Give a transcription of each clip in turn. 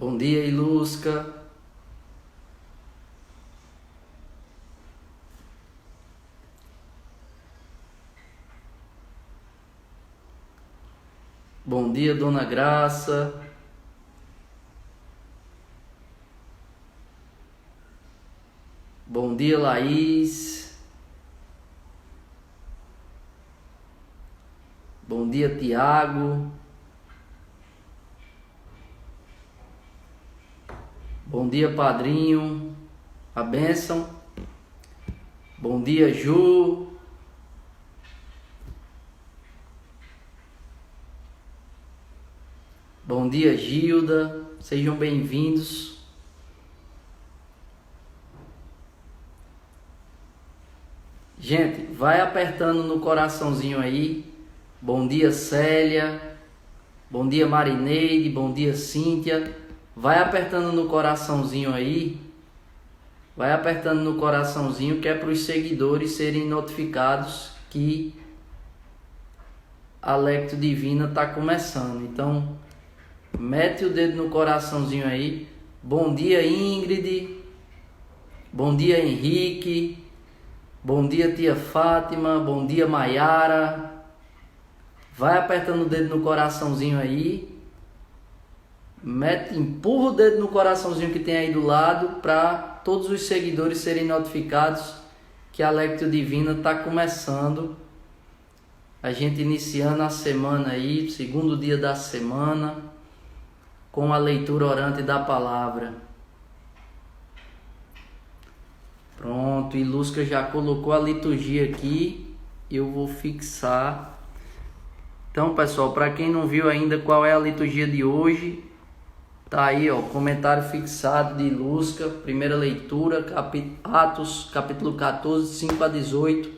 Bom dia, Ilusca. Bom dia, Dona Graça. Bom dia, Laís. Bom dia, Tiago. Bom dia, Padrinho. A bênção. Bom dia, Ju. Bom dia, Gilda. Sejam bem-vindos. Gente, vai apertando no coraçãozinho aí. Bom dia, Célia. Bom dia, Marineide. Bom dia, Cíntia. Vai apertando no coraçãozinho aí. Vai apertando no coraçãozinho que é para os seguidores serem notificados que a Lectio Divina está começando. Então, mete o dedo no coraçãozinho aí. Bom dia, Ingrid. Bom dia, Henrique. Bom dia, tia Fátima. Bom dia, Maiara. Vai apertando o dedo no coraçãozinho aí. Empurra o dedo no coraçãozinho que tem aí do lado para todos os seguidores serem notificados que a Lectio Divina está começando. A gente iniciando a semana aí, segundo dia da semana, com a leitura orante da palavra. Pronto, Ilusca já colocou a liturgia aqui, eu vou fixar. Então, pessoal, para quem não viu ainda qual é a liturgia de hoje, tá aí, ó, comentário fixado de Ilusca, primeira leitura, Atos, capítulo 14, 5 a 18.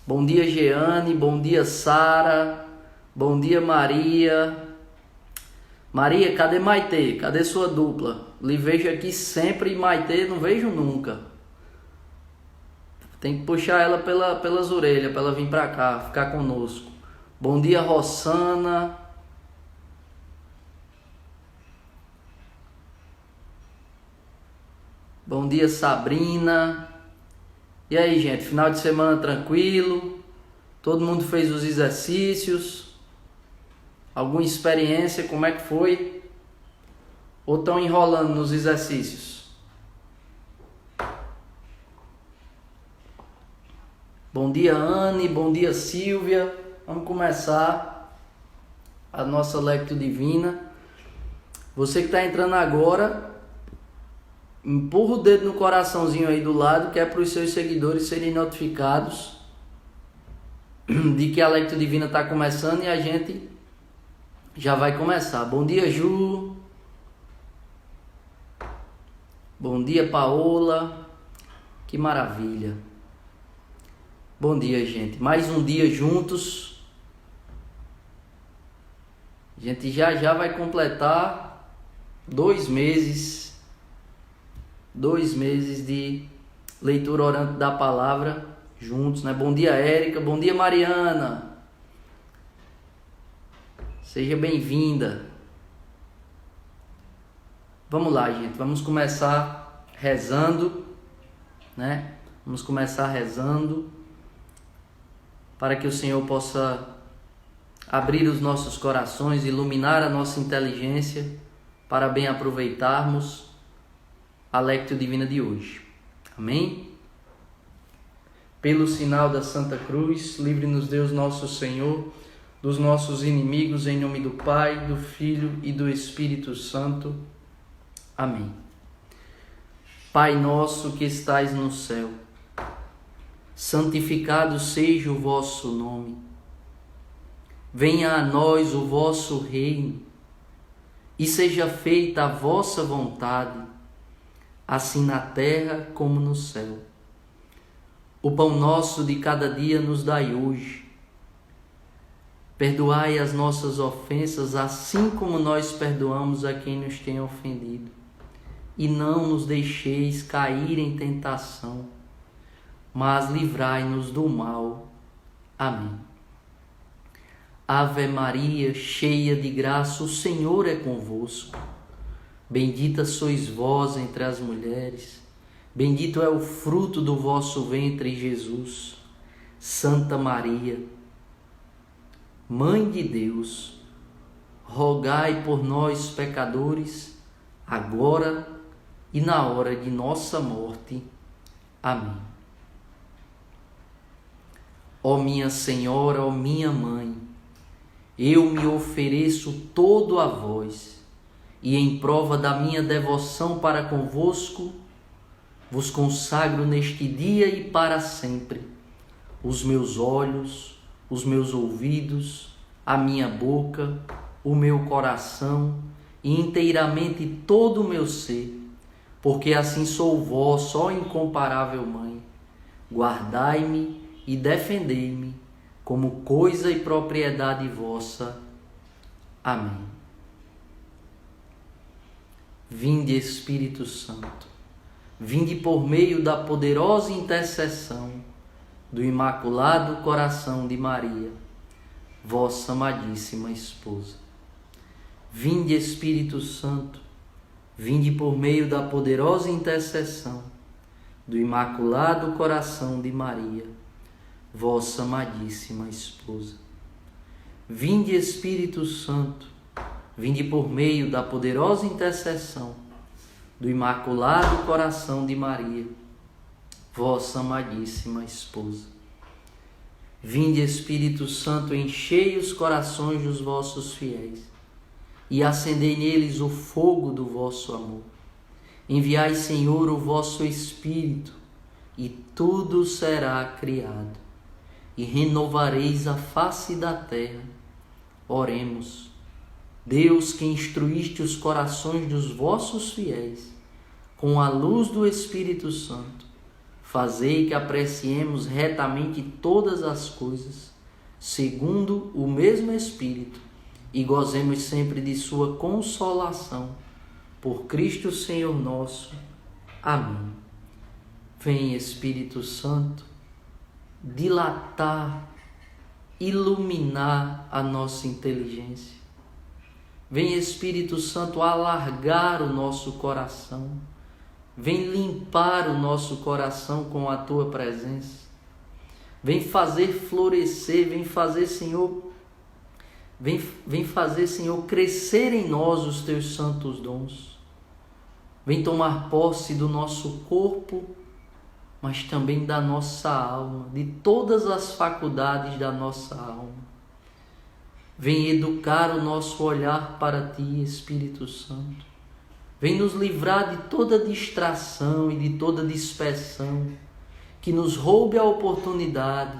Bom dia, Jeane, bom dia, Sara, bom dia, Maria. Maria, cadê Maitê? Cadê sua dupla? Lhe vejo aqui sempre e Maitê não vejo nunca. Tem que puxar ela pelas orelhas para ela vir para cá, ficar conosco. Bom dia, Rossana. Bom dia, Sabrina. E aí, gente, final de semana tranquilo? Todo mundo fez os exercícios? Alguma experiência? Como é que foi? Ou estão enrolando nos exercícios? Bom dia, Anne. Bom dia, Silvia. Vamos começar a nossa Lectio Divina. Você que está entrando agora, empurra o dedo no coraçãozinho aí do lado, que é para os seus seguidores serem notificados de que a Lectio Divina está começando e a gente já vai começar. Bom dia, Ju. Bom dia, Paola. Que maravilha. Bom dia, gente. Mais um dia juntos. A gente já vai completar 2 meses. 2 meses de leitura orante da palavra juntos, né? Bom dia, Érica. Bom dia, Mariana. Seja bem-vinda. Vamos lá, gente. Vamos começar rezando, né? Vamos começar rezando para que o Senhor possa abrir os nossos corações, iluminar a nossa inteligência para bem aproveitarmos a Lectio Divina de hoje. Amém? Pelo sinal da Santa Cruz, livre-nos Deus nosso Senhor dos nossos inimigos, em nome do Pai, do Filho e do Espírito Santo. Amém. Pai nosso que estais no céu, santificado seja o vosso nome. Venha a nós o vosso reino e seja feita a vossa vontade, assim na terra como no céu. O pão nosso de cada dia nos dai hoje. Perdoai as nossas ofensas, assim como nós perdoamos a quem nos tem ofendido. E não nos deixeis cair em tentação, mas livrai-nos do mal. Amém. Ave Maria, cheia de graça, o Senhor é convosco. Bendita sois vós entre as mulheres, bendito é o fruto do vosso ventre, Jesus. Santa Maria, Mãe de Deus, rogai por nós, pecadores, agora e na hora de nossa morte. Amém. Ó minha Senhora, ó minha Mãe, eu me ofereço todo a vós, e em prova da minha devoção para convosco, vos consagro neste dia e para sempre os meus olhos, os meus ouvidos, a minha boca, o meu coração e inteiramente todo o meu ser, porque assim sou vós, ó incomparável Mãe. Guardai-me e defendei-me como coisa e propriedade vossa. Amém. Vinde, Espírito Santo, vinde por meio da poderosa intercessão do Imaculado Coração de Maria, vossa amadíssima esposa. Vinde, Espírito Santo, vinde por meio da poderosa intercessão do Imaculado Coração de Maria, vossa amadíssima esposa. Vinde, Espírito Santo, vinde por meio da poderosa intercessão do Imaculado Coração de Maria, vossa amadíssima esposa. Vinde, Espírito Santo, enchei os corações dos vossos fiéis e acendei neles o fogo do vosso amor. Enviai, Senhor, o vosso Espírito, e tudo será criado, e renovareis a face da terra. Oremos. Deus, que instruíste os corações dos vossos fiéis com a luz do Espírito Santo, fazei que apreciemos retamente todas as coisas, segundo o mesmo Espírito, e gozemos sempre de sua consolação. Por Cristo Senhor nosso. Amém. Vem, Espírito Santo, dilatar, iluminar a nossa inteligência. Vem, Espírito Santo, alargar o nosso coração. Vem limpar o nosso coração com a tua presença. Vem fazer florescer, vem fazer, Senhor, crescer em nós os teus santos dons. Vem tomar posse do nosso corpo, mas também da nossa alma, de todas as faculdades da nossa alma. Vem educar o nosso olhar para ti, Espírito Santo. Vem nos livrar de toda distração e de toda dispersão que nos roube a oportunidade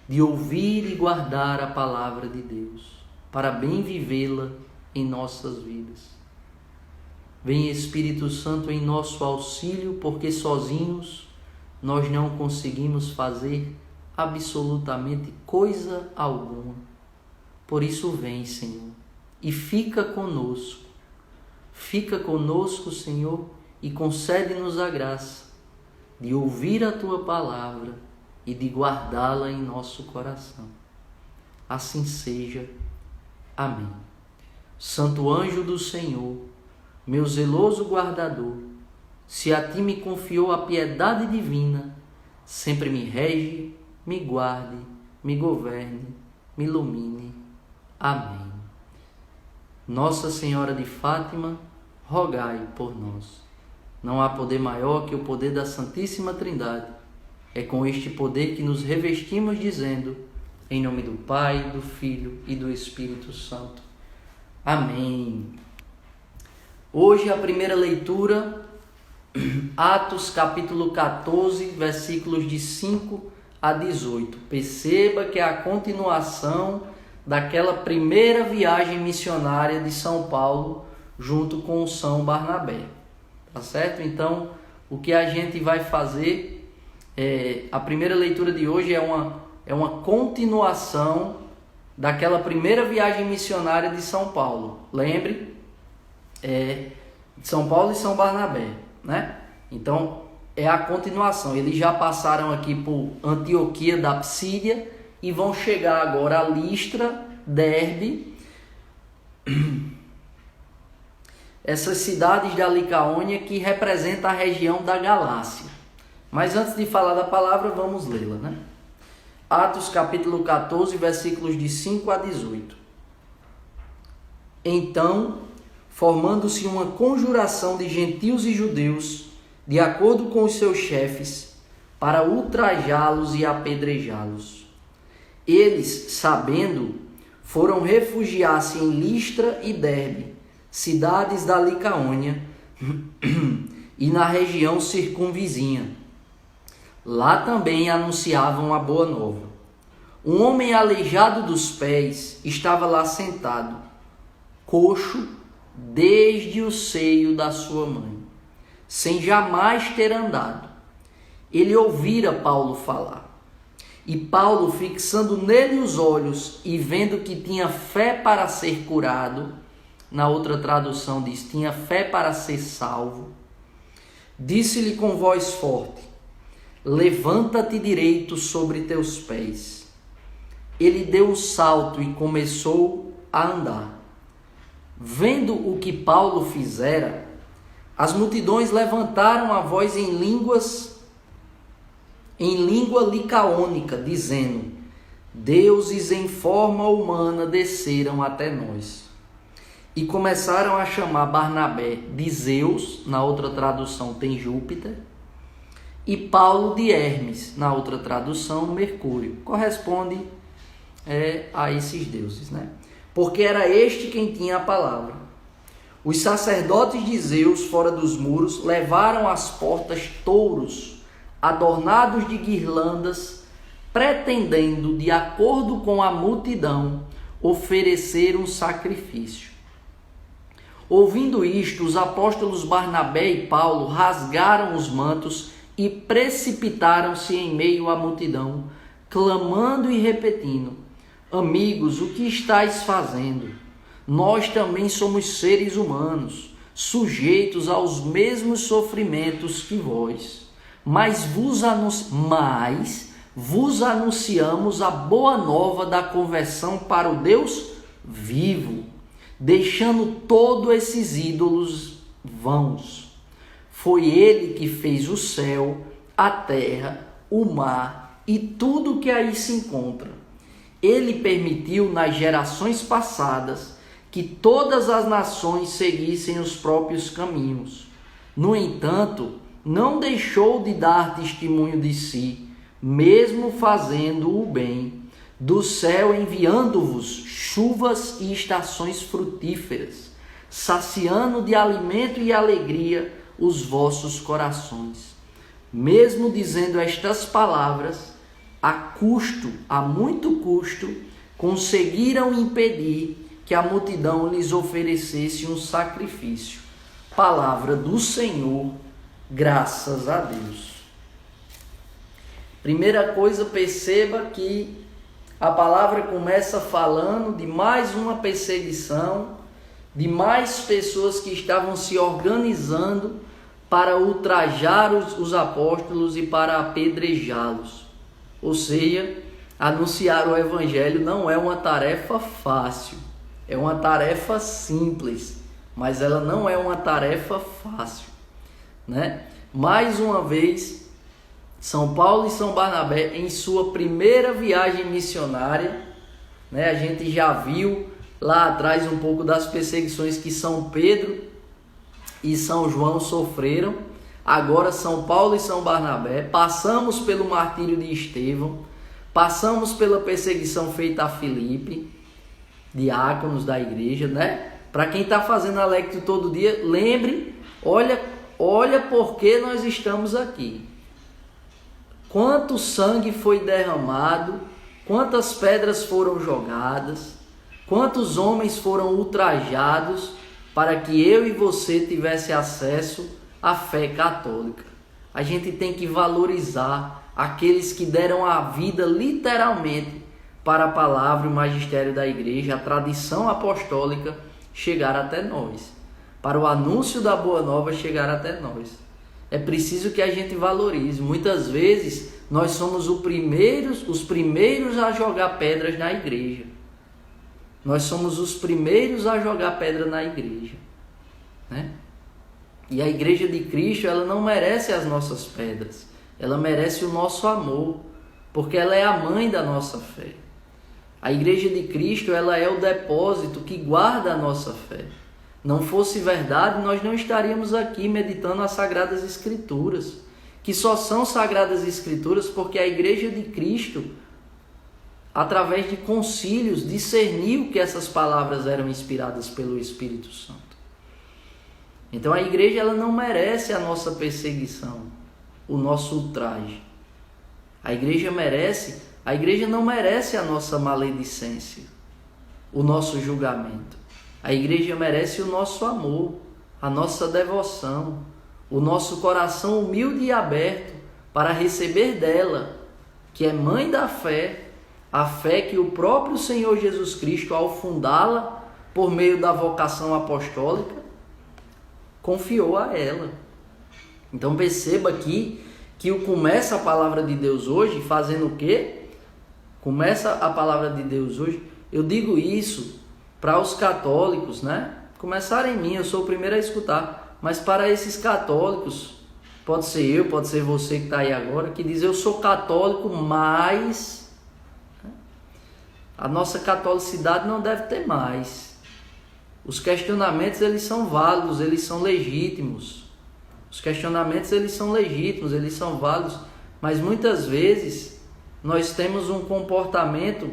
de ouvir e guardar a palavra de Deus, para bem vivê-la em nossas vidas. Vem, Espírito Santo, em nosso auxílio, porque sozinhos nós não conseguimos fazer absolutamente coisa alguma. Por isso vem, Senhor, e fica conosco. Fica conosco, Senhor, e concede-nos a graça de ouvir a tua palavra e de guardá-la em nosso coração. Assim seja. Amém. Santo anjo do Senhor, meu zeloso guardador, se a ti me confiou a piedade divina, sempre me rege, me guarde, me governe, me ilumine. Amém. Nossa Senhora de Fátima, rogai por nós. Não há poder maior que o poder da Santíssima Trindade. É com este poder que nos revestimos, dizendo: em nome do Pai, do Filho e do Espírito Santo. Amém. Hoje a primeira leitura, Atos capítulo 14, versículos de 5 a 18. Perceba que é a continuação daquela primeira viagem missionária de São Paulo junto com São Barnabé. Tá certo? Então, o que a gente vai fazer, a primeira leitura de hoje é uma continuação daquela primeira viagem missionária de São Paulo. Lembre, de São Paulo e São Barnabé, né? Então, é a continuação. Eles já passaram aqui por Antioquia da Psídia e vão chegar agora a Listra, Derbe essas cidades da Licaônia que representam a região da Galácia. Mas antes de falar da palavra, vamos lê-la, né? Atos capítulo 14, versículos de 5 a 18. Então, formando-se uma conjuração de gentios e judeus, de acordo com os seus chefes, para ultrajá-los e apedrejá-los. Eles, sabendo, foram refugiar-se em Listra e Derbe, cidades da Licaônia, e na região circunvizinha. Lá também anunciavam a boa nova. Um homem aleijado dos pés estava lá sentado, coxo desde o seio da sua mãe, sem jamais ter andado. Ele ouvira Paulo falar. E Paulo, fixando nele os olhos e vendo que tinha fé para ser curado, na outra tradução diz, tinha fé para ser salvo, disse-lhe com voz forte: levanta-te direito sobre teus pés. Ele deu um salto e começou a andar. Vendo o que Paulo fizera, as multidões levantaram a voz em língua licaônica, dizendo: deuses em forma humana desceram até nós. E começaram a chamar Barnabé de Zeus, na outra tradução tem Júpiter, e Paulo de Hermes, na outra tradução Mercúrio. Corresponde a esses deuses, né? Porque era este quem tinha a palavra. Os sacerdotes de Zeus, fora dos muros, levaram às portas touros adornados de guirlandas, pretendendo, de acordo com a multidão, oferecer um sacrifício. Ouvindo isto, os apóstolos Barnabé e Paulo rasgaram os mantos e precipitaram-se em meio à multidão, clamando e repetindo: amigos, o que estáis fazendo? Nós também somos seres humanos, sujeitos aos mesmos sofrimentos que vós. Mas vos anunciamos a boa nova da conversão para o Deus vivo, deixando todos esses ídolos vãos. Foi Ele que fez o céu, a terra, o mar e tudo que aí se encontra. Ele permitiu nas gerações passadas que todas as nações seguissem os próprios caminhos. No entanto, não deixou de dar testemunho de si, mesmo fazendo o bem, do céu enviando-vos chuvas e estações frutíferas, saciando de alimento e alegria os vossos corações. Mesmo dizendo estas palavras, a muito custo, conseguiram impedir que a multidão lhes oferecesse um sacrifício. Palavra do Senhor, graças a Deus. Primeira coisa, perceba que a palavra começa falando de mais uma perseguição, de mais pessoas que estavam se organizando para ultrajar os apóstolos e para apedrejá-los. Ou seja, anunciar o evangelho não é uma tarefa fácil, é uma tarefa simples, mas ela não é uma tarefa fácil, né? Mais uma vez, São Paulo e São Barnabé, em sua primeira viagem missionária, né? A gente já viu lá atrás um pouco das perseguições que São Pedro e São João sofreram. Agora São Paulo e São Barnabé, passamos pelo martírio de Estevão, passamos pela perseguição feita a Filipe, diáconos da igreja, né? Para quem está fazendo a lectio todo dia, lembre, olha porque nós estamos aqui. Quanto sangue foi derramado, quantas pedras foram jogadas, quantos homens foram ultrajados para que eu e você tivesse acesso à fé católica. A gente tem que valorizar aqueles que deram a vida literalmente para a palavra e o magistério da igreja, a tradição apostólica chegar até nós, para o anúncio da boa nova chegar até nós. É preciso que a gente valorize. Muitas vezes nós somos os primeiros a jogar pedras na igreja. Nós somos os primeiros a jogar pedra na igreja. né? E a igreja de Cristo, ela não merece as nossas pedras, ela merece o nosso amor, porque ela é a mãe da nossa fé. A igreja de Cristo, ela é o depósito que guarda a nossa fé. Não fosse verdade, nós não estaríamos aqui meditando as Sagradas Escrituras, que só são Sagradas Escrituras porque a igreja de Cristo, através de concílios, discerniu que essas palavras eram inspiradas pelo Espírito Santo. Então a igreja, ela não merece a nossa perseguição, o nosso ultraje. A igreja não merece a nossa maledicência, o nosso julgamento. A igreja merece o nosso amor, a nossa devoção, o nosso coração humilde e aberto para receber dela, que é mãe da fé, a fé que o próprio Senhor Jesus Cristo, ao fundá-la por meio da vocação apostólica, confiou a ela. Então perceba aqui que começa a palavra de Deus hoje fazendo o quê? Começa a palavra de Deus hoje, eu digo isso para os católicos, né? Começaram em mim, eu sou o primeiro a escutar, mas para esses católicos, pode ser eu, pode ser você que está aí agora, que diz eu sou católico, mas a nossa catolicidade não deve ter mais. Os questionamentos, eles são válidos, eles são legítimos. Os questionamentos, eles são legítimos, eles são válidos, mas muitas vezes nós temos um comportamento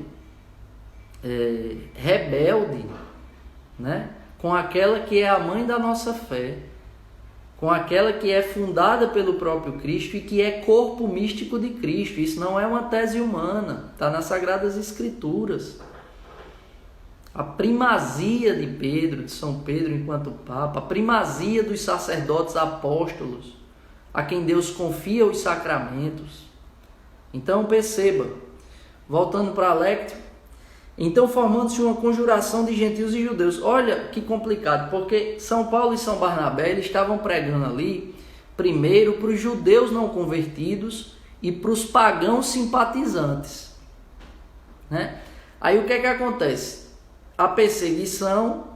rebelde, né? Com aquela que é a mãe da nossa fé, com aquela que é fundada pelo próprio Cristo e que é corpo místico de Cristo. Isso não é uma tese humana, está nas Sagradas Escrituras. A primazia de Pedro, de São Pedro enquanto Papa, a primazia dos sacerdotes apóstolos, a quem Deus confia os sacramentos. Então perceba, voltando para Lectio, então formando-se uma conjuração de gentios e judeus. Olha que complicado, porque São Paulo e São Barnabé, eles estavam pregando ali, primeiro para os judeus não convertidos e para os pagãos simpatizantes, né? Aí o que é que acontece? A perseguição,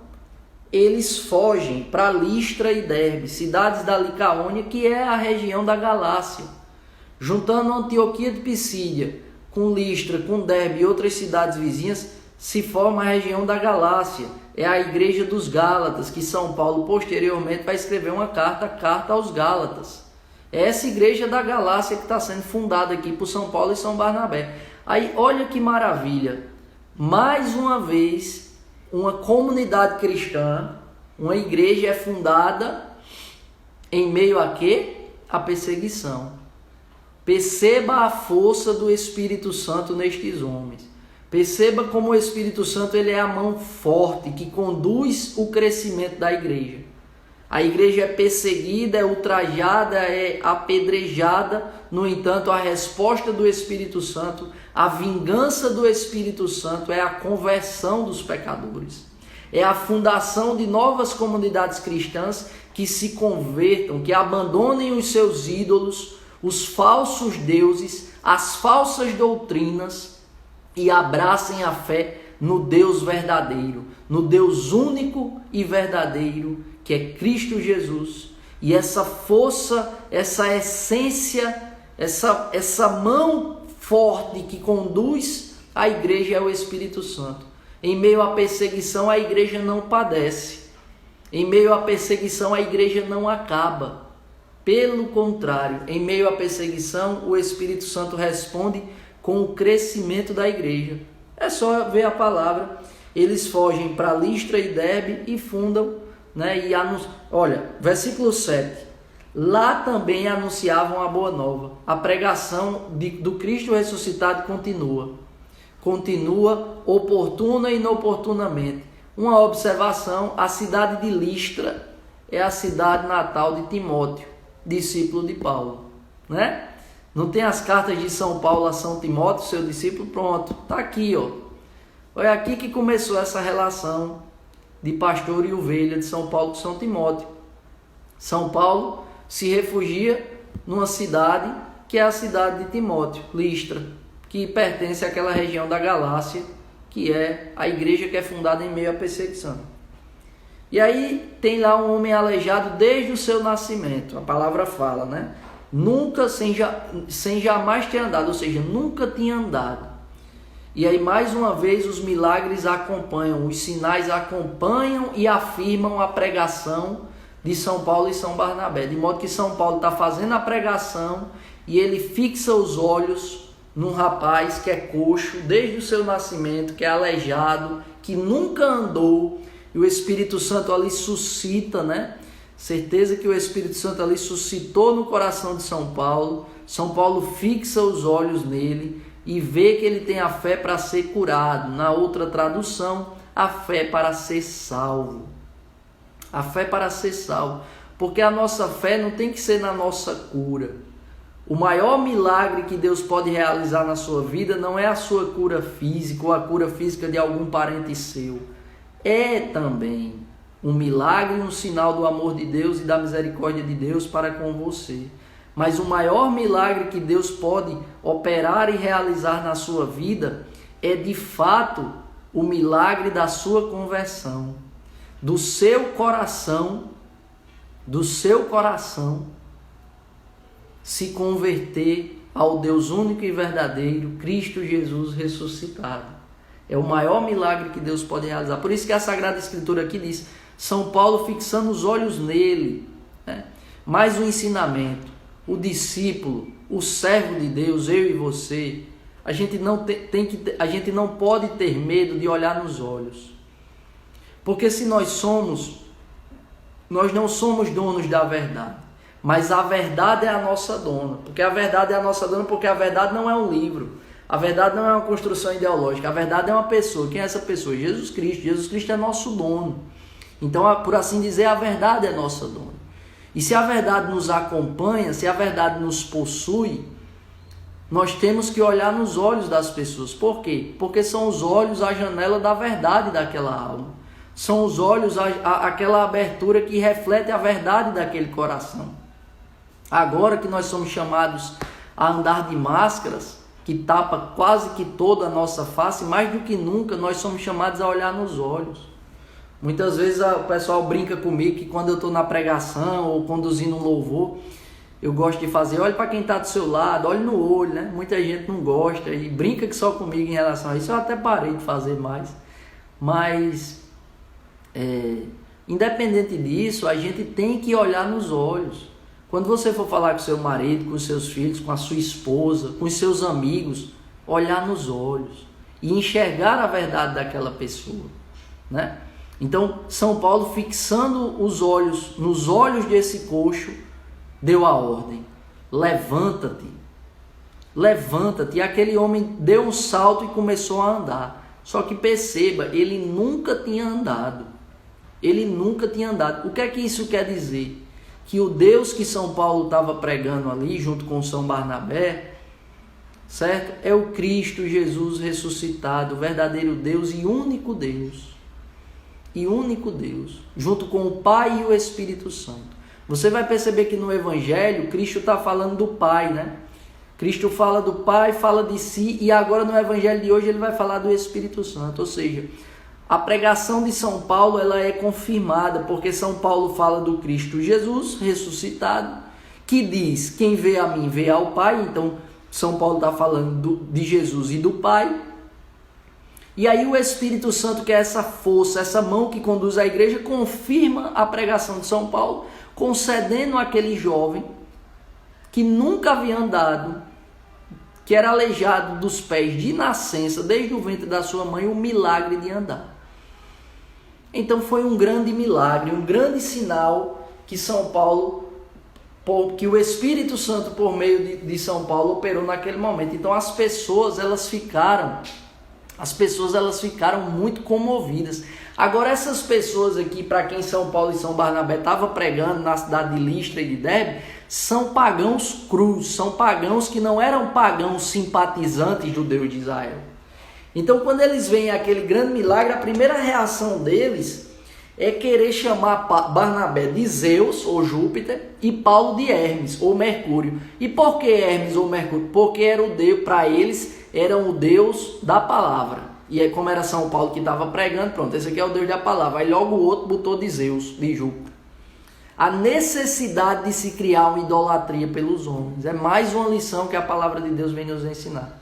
eles fogem para Listra e Derbe, cidades da Licaônia, que é a região da Galácia. Juntando Antioquia de Pisídia com Listra, com Derbe e outras cidades vizinhas, se forma a região da Galácia. É a igreja dos Gálatas, que São Paulo posteriormente vai escrever uma carta aos Gálatas. É essa igreja da Galácia que está sendo fundada aqui por São Paulo e São Barnabé. Aí olha que maravilha, mais uma vez uma comunidade cristã, uma igreja é fundada em meio a quê? A perseguição. Perceba a força do Espírito Santo nestes homens. Perceba como o Espírito Santo, ele é a mão forte que conduz o crescimento da igreja. A igreja é perseguida, é ultrajada, é apedrejada. No entanto, a resposta do Espírito Santo, a vingança do Espírito Santo é a conversão dos pecadores. É a fundação de novas comunidades cristãs que se convertam, que abandonem os seus ídolos, os falsos deuses, as falsas doutrinas e abracem a fé no Deus verdadeiro, no Deus único e verdadeiro, que é Cristo Jesus. E essa força, essa essência, essa mão forte que conduz a igreja é o Espírito Santo. Em meio à perseguição, a igreja não padece. Em meio à perseguição, a igreja não acaba. Pelo contrário, em meio à perseguição, o Espírito Santo responde com o crescimento da igreja. É só ver a palavra. Eles fogem para Listra e Derbe e fundam, né? Olha, versículo 7. Lá também anunciavam a boa nova. A pregação do Cristo ressuscitado continua oportuna e inoportunamente. Uma observação: a cidade de Listra é a cidade natal de Timóteo, discípulo de Paulo, né? Não tem as cartas de São Paulo a São Timóteo, seu discípulo? Pronto, tá aqui, ó. Foi aqui que começou essa relação de pastor e ovelha de São Paulo com São Timóteo. São Paulo se refugia numa cidade que é a cidade de Timóteo, Listra, que pertence àquela região da Galácia, que é a igreja que é fundada em meio à perseguição. E aí tem lá um homem aleijado desde o seu nascimento. A palavra fala, né? Nunca, sem jamais ter andado, ou seja, nunca tinha andado. E aí mais uma vez os milagres acompanham, os sinais acompanham e afirmam a pregação de São Paulo e São Barnabé. De modo que São Paulo está fazendo a pregação e ele fixa os olhos num rapaz que é coxo desde o seu nascimento, que é aleijado, que nunca andou. E o Espírito Santo ali suscita, né? Certeza que o Espírito Santo ali suscitou no coração de São Paulo. São Paulo fixa os olhos nele e vê que ele tem a fé para ser curado. Na outra tradução, a fé para ser salvo. A fé para ser salvo. Porque a nossa fé não tem que ser na nossa cura. O maior milagre que Deus pode realizar na sua vida não é a sua cura física ou a cura física de algum parente seu. É também um milagre e um sinal do amor de Deus e da misericórdia de Deus para com você. Mas o maior milagre que Deus pode operar e realizar na sua vida é de fato o milagre da sua conversão, do seu coração se converter ao Deus único e verdadeiro, Cristo Jesus ressuscitado. É o maior milagre que Deus pode realizar. Por isso que a Sagrada Escritura aqui diz, São Paulo fixando os olhos nele. Né? Mais um ensinamento. O discípulo, o servo de Deus, eu e você, a gente não pode ter medo de olhar nos olhos. Porque se nós não somos donos da verdade. Mas a verdade é a nossa dona. Porque a verdade é a nossa dona, porque a verdade não é um livro. A verdade não é uma construção ideológica, a verdade é uma pessoa. Quem é essa pessoa? Jesus Cristo. Jesus Cristo é nosso dono. Então, por assim dizer, a verdade é nossa dona. E se a verdade nos acompanha, se a verdade nos possui, nós temos que olhar nos olhos das pessoas. Por quê? Porque são os olhos a janela da verdade daquela alma. São os olhos aquela abertura que reflete a verdade daquele coração. Agora que nós somos chamados a andar de máscaras, que tapa quase que toda a nossa face, mais do que nunca nós somos chamados a olhar nos olhos. Muitas vezes o pessoal brinca comigo que quando eu estou na pregação ou conduzindo um louvor, eu gosto de fazer, olhe para quem está do seu lado, olhe no olho, né? Muita gente não gosta e brinca que só comigo em relação a isso. Eu até parei de fazer mais. Mas, independente disso, a gente tem que olhar nos olhos. Quando você for falar com seu marido, com seus filhos, com a sua esposa, com os seus amigos, olhar nos olhos e enxergar a verdade daquela pessoa, né? Então, São Paulo, fixando os olhos nos olhos desse coxo, deu a ordem: levanta-te, levanta-te. E aquele homem deu um salto e começou a andar. Só que perceba, ele nunca tinha andado. Ele nunca tinha andado. O que é que isso quer dizer? Que o Deus que São Paulo estava pregando ali, junto com São Barnabé, certo? É o Cristo Jesus ressuscitado, o verdadeiro Deus e único Deus. E único Deus, junto com o Pai e o Espírito Santo. Você vai perceber que no Evangelho, Cristo está falando do Pai, né? Cristo fala do Pai, fala de si, e agora no Evangelho de hoje ele vai falar do Espírito Santo. Ou seja, a pregação de São Paulo ela é confirmada, porque São Paulo fala do Cristo Jesus ressuscitado, que diz, quem vê a mim vê ao Pai. Então São Paulo está falando de Jesus e do Pai. E aí o Espírito Santo, que é essa força, essa mão que conduz a igreja, confirma a pregação de São Paulo, concedendo àquele jovem que nunca havia andado, que era aleijado dos pés de nascença, desde o ventre da sua mãe, o milagre de andar. Então foi um grande milagre, um grande sinal que São Paulo, que o Espírito Santo, por meio de São Paulo, operou naquele momento. Então as pessoas elas ficaram muito comovidas. Agora essas pessoas aqui, para quem São Paulo e São Barnabé estavam pregando na cidade de Listra e de Derbe, são pagãos crus, são pagãos que não eram pagãos simpatizantes do Deus de Israel. Então quando eles veem aquele grande milagre, a primeira reação deles é querer chamar Barnabé de Zeus ou Júpiter e Paulo de Hermes ou Mercúrio. E por que Hermes ou Mercúrio? Porque era o Deus, para eles, eram o Deus da palavra. E aí, como era São Paulo que estava pregando, pronto, esse aqui é o Deus da palavra. Aí logo o outro botou de Zeus, de Júpiter. A necessidade de se criar uma idolatria pelos homens é mais uma lição que a palavra de Deus vem nos ensinar.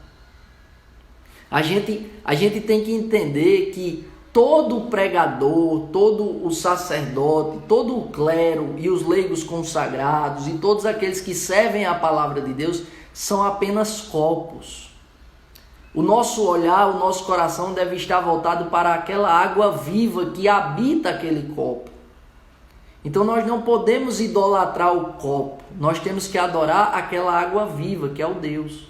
A gente tem que entender que todo pregador, todo o sacerdote, todo o clero e os leigos consagrados e todos aqueles que servem a palavra de Deus são apenas copos. O nosso olhar, o nosso coração deve estar voltado para aquela água viva que habita aquele copo. Então nós não podemos idolatrar o copo, nós temos que adorar aquela água viva que é o Deus,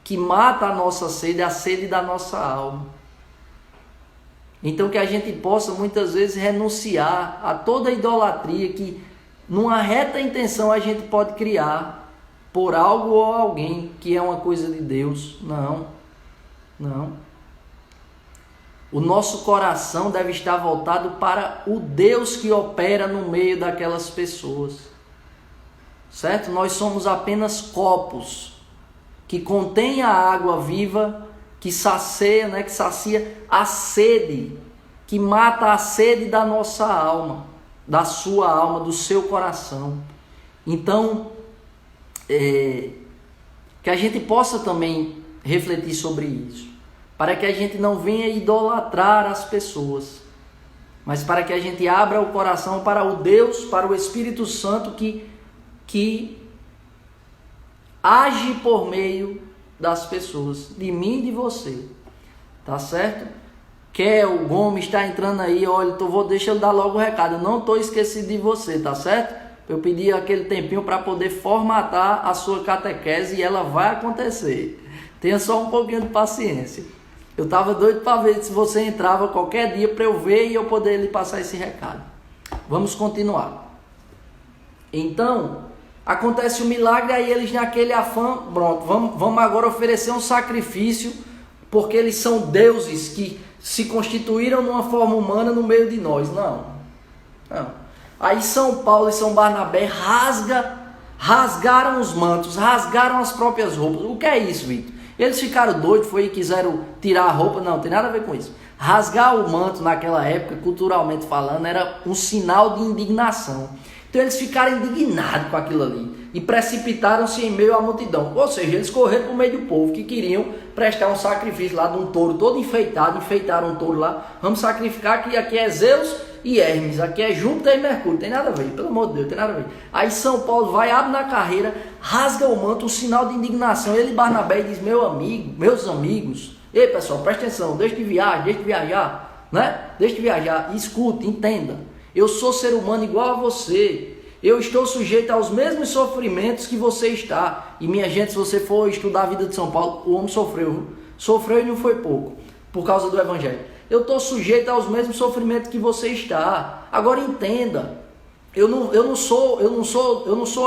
que mata a nossa sede, a sede da nossa alma. Então que a gente possa muitas vezes renunciar a toda a idolatria que numa reta intenção a gente pode criar por algo ou alguém que é uma coisa de Deus. Não. O nosso coração deve estar voltado para o Deus que opera no meio daquelas pessoas. Certo? Nós somos apenas copos que contêm a água viva, que sacia, que sacia a sede, que mata a sede da nossa alma, da sua alma, do seu coração. Então, que a gente possa também refletir sobre isso, para que a gente não venha idolatrar as pessoas, mas para que a gente abra o coração para o Deus, para o Espírito Santo que age por meio das pessoas, de mim e de você, tá certo? Kel Gomes está entrando aí, olha, deixa eu dar logo o recado, eu não estou esquecido de você, tá certo? Eu pedi aquele tempinho para poder formatar a sua catequese e ela vai acontecer, tenha só um pouquinho de paciência. Eu estava doido para ver se você entrava qualquer dia para eu ver e eu poder lhe passar esse recado. Vamos continuar. Então, acontece o milagre, aí eles naquele afã, pronto, vamos agora oferecer um sacrifício, porque eles são deuses que se constituíram numa forma humana no meio de nós. Não. Aí São Paulo e São Barnabé rasgaram os mantos, rasgaram as próprias roupas. O que é isso, Vitor? Eles ficaram doidos, foi e quiseram tirar a roupa? Não, tem nada a ver com isso. Rasgar o manto naquela época, culturalmente falando, era um sinal de indignação. Então eles ficaram indignados com aquilo ali e precipitaram-se em meio à multidão. Ou seja, eles correram para o meio do povo que queriam prestar um sacrifício lá de um touro todo enfeitado, enfeitaram um touro lá. Vamos sacrificar que aqui é Zeus e Hermes, aqui é Júpiter e Mercúrio, tem nada a ver, pelo amor de Deus, tem nada a ver. Aí São Paulo vai, abre na carreira, rasga o manto, um sinal de indignação. Ele e Barnabé diz, meus amigos, ei pessoal, presta atenção, deixa de viajar, né? Deixa de viajar, escute, entenda, eu sou ser humano igual a você, eu estou sujeito aos mesmos sofrimentos que você está. E minha gente, se você for estudar a vida de São Paulo, o homem sofreu e não foi pouco, por causa do Evangelho. Eu estou sujeito aos mesmos sofrimentos que você está. Agora entenda, eu não sou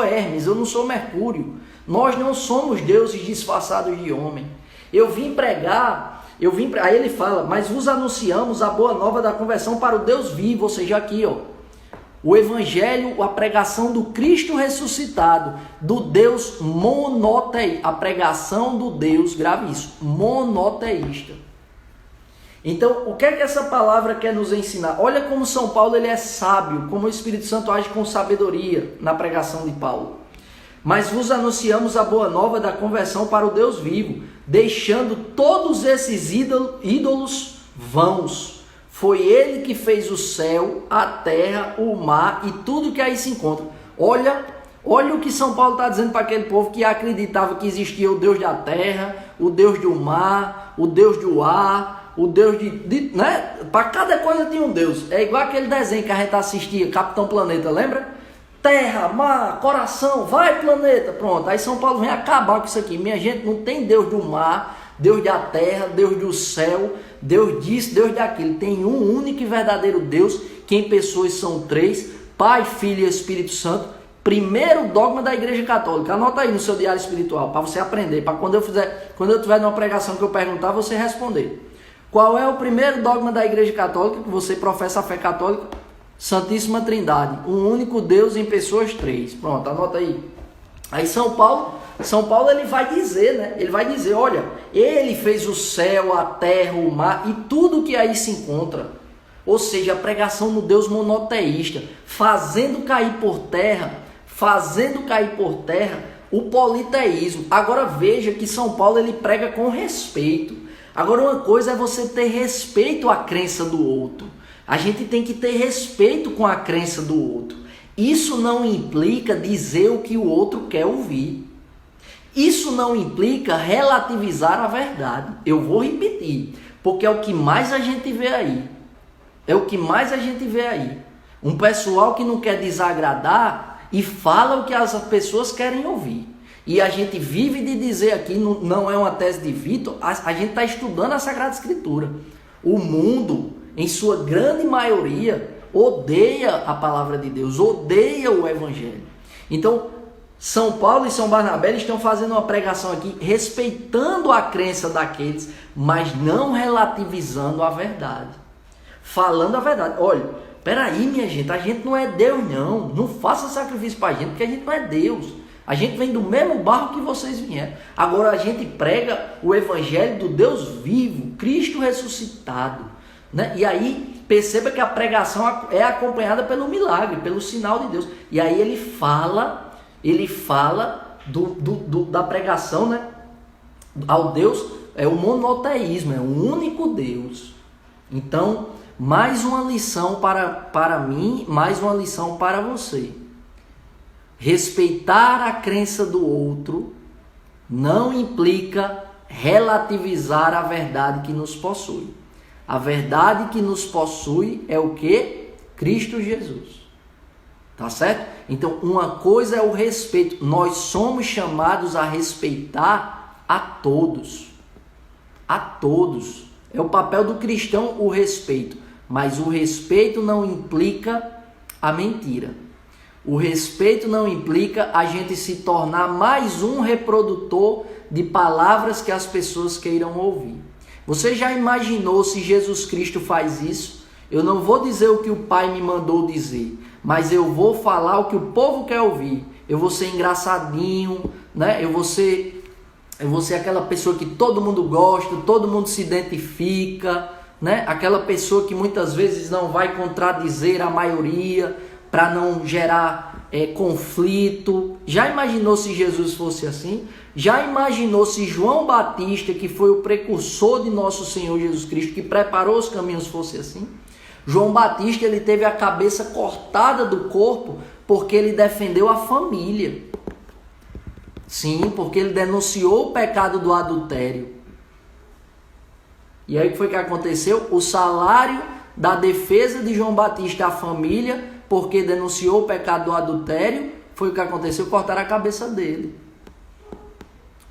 Hermes, eu não sou Mercúrio. Nós não somos deuses disfarçados de homem. Eu vim pregar, aí ele fala, mas vos anunciamos a boa nova da conversão para o Deus vivo, ou seja, aqui, o Evangelho, a pregação do Cristo ressuscitado, do Deus monoteísta, a pregação do Deus, grave isso, monoteísta. Então, o que é que essa palavra quer nos ensinar? Olha como São Paulo ele é sábio, como o Espírito Santo age com sabedoria na pregação de Paulo. Mas vos anunciamos a boa nova da conversão para o Deus vivo, deixando todos esses ídolos vãos. Foi ele que fez o céu, a terra, o mar e tudo que aí se encontra. Olha o que São Paulo está dizendo para aquele povo que acreditava que existia o Deus da terra, o Deus do mar, o Deus do ar, o Deus né? Para cada coisa tinha um Deus. É igual aquele desenho que a gente assistia, Capitão Planeta, lembra? Terra, mar, coração, vai planeta, pronto. Aí São Paulo vem acabar com isso aqui. Minha gente, não tem Deus do mar, Deus da terra, Deus do céu, Deus disso, Deus daquilo. Tem um único e verdadeiro Deus, que em pessoas são três, Pai, Filho e Espírito Santo. Primeiro dogma da Igreja Católica. Anota aí no seu diário espiritual, para você aprender, para quando eu tiver numa pregação que eu perguntar, você responder. Qual é o primeiro dogma da Igreja Católica, que você professa a fé católica? Santíssima Trindade, um único Deus em pessoas três. Pronto, anota aí. Aí São Paulo ele vai dizer, né? Ele vai dizer, olha, Ele fez o céu, a terra, o mar e tudo que aí se encontra. Ou seja, a pregação no Deus monoteísta, fazendo cair por terra o politeísmo. Agora veja que São Paulo ele prega com respeito. Agora uma coisa é você ter respeito à crença do outro. A gente tem que ter respeito com a crença do outro. Isso não implica dizer o que o outro quer ouvir. Isso não implica relativizar a verdade. Eu vou repetir, porque é o que mais a gente vê aí. Um pessoal que não quer desagradar e fala o que as pessoas querem ouvir. E a gente vive de dizer aqui, não é uma tese de Vitor, a gente está estudando a Sagrada Escritura. O mundo, em sua grande maioria, odeia a palavra de Deus, odeia o Evangelho. Então, São Paulo e São Barnabé estão fazendo uma pregação aqui, respeitando a crença daqueles, mas não relativizando a verdade. Falando a verdade. Olha, peraí minha gente, a gente não é Deus não. Não faça sacrifício para a gente, porque a gente não é Deus. A gente vem do mesmo barro que vocês vieram. Agora a gente prega o Evangelho do Deus vivo, Cristo ressuscitado. Né? E aí perceba que a pregação é acompanhada pelo milagre, pelo sinal de Deus. E aí ele fala da pregação, né? Ao Deus, é o monoteísmo, é um único Deus. Então, mais uma lição para mim, mais uma lição para você. Respeitar a crença do outro não implica relativizar a verdade que nos possui. A verdade que nos possui é o quê? Cristo Jesus. Tá certo? Então, uma coisa é o respeito. Nós somos chamados a respeitar a todos. A todos. É o papel do cristão o respeito. Mas o respeito não implica a mentira. O respeito não implica a gente se tornar mais um reprodutor de palavras que as pessoas queiram ouvir. Você já imaginou se Jesus Cristo faz isso? Eu não vou dizer o que o Pai me mandou dizer, mas eu vou falar o que o povo quer ouvir. Eu vou ser engraçadinho, né? Eu vou ser aquela pessoa que todo mundo gosta, todo mundo se identifica, né? Aquela pessoa que muitas vezes não vai contradizer a maioria para não gerar conflito. Já imaginou se Jesus fosse assim? Já imaginou se João Batista, que foi o precursor de nosso Senhor Jesus Cristo, que preparou os caminhos, fosse assim? João Batista, ele teve a cabeça cortada do corpo porque ele defendeu a família. Sim, porque ele denunciou o pecado do adultério. E aí o que foi que aconteceu? O salário da defesa de João Batista à família, porque denunciou o pecado do adultério, foi o que aconteceu, cortaram a cabeça dele.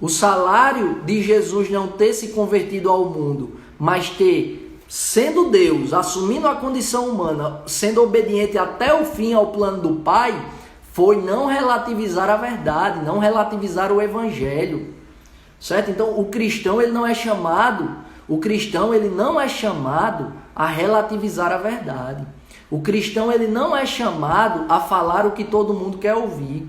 O salário de Jesus não ter se convertido ao mundo, mas ter, sendo Deus, assumindo a condição humana, sendo obediente até o fim ao plano do Pai, foi não relativizar a verdade, não relativizar o Evangelho. Certo? Então o cristão ele não é chamado a relativizar a verdade. O cristão ele não é chamado a falar o que todo mundo quer ouvir.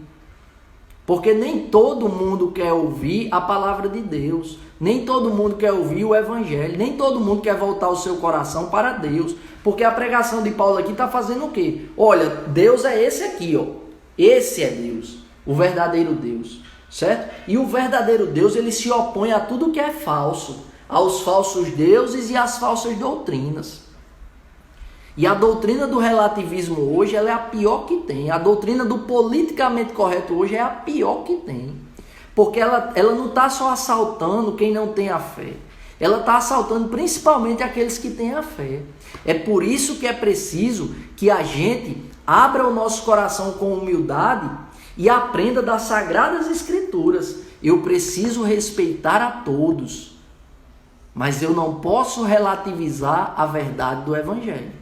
Porque nem todo mundo quer ouvir a palavra de Deus. Nem todo mundo quer ouvir o Evangelho. Nem todo mundo quer voltar o seu coração para Deus. Porque a pregação de Paulo aqui está fazendo o quê? Olha, Deus é esse aqui, ó. Esse é Deus, o verdadeiro Deus. Certo? E o verdadeiro Deus, ele se opõe a tudo que é falso. Aos falsos deuses e às falsas doutrinas. E a doutrina do relativismo hoje ela é a pior que tem. A doutrina do politicamente correto hoje é a pior que tem. Porque ela não está só assaltando quem não tem a fé. Ela está assaltando principalmente aqueles que têm a fé. É por isso que é preciso que a gente abra o nosso coração com humildade e aprenda das Sagradas Escrituras. Eu preciso respeitar a todos. Mas eu não posso relativizar a verdade do Evangelho.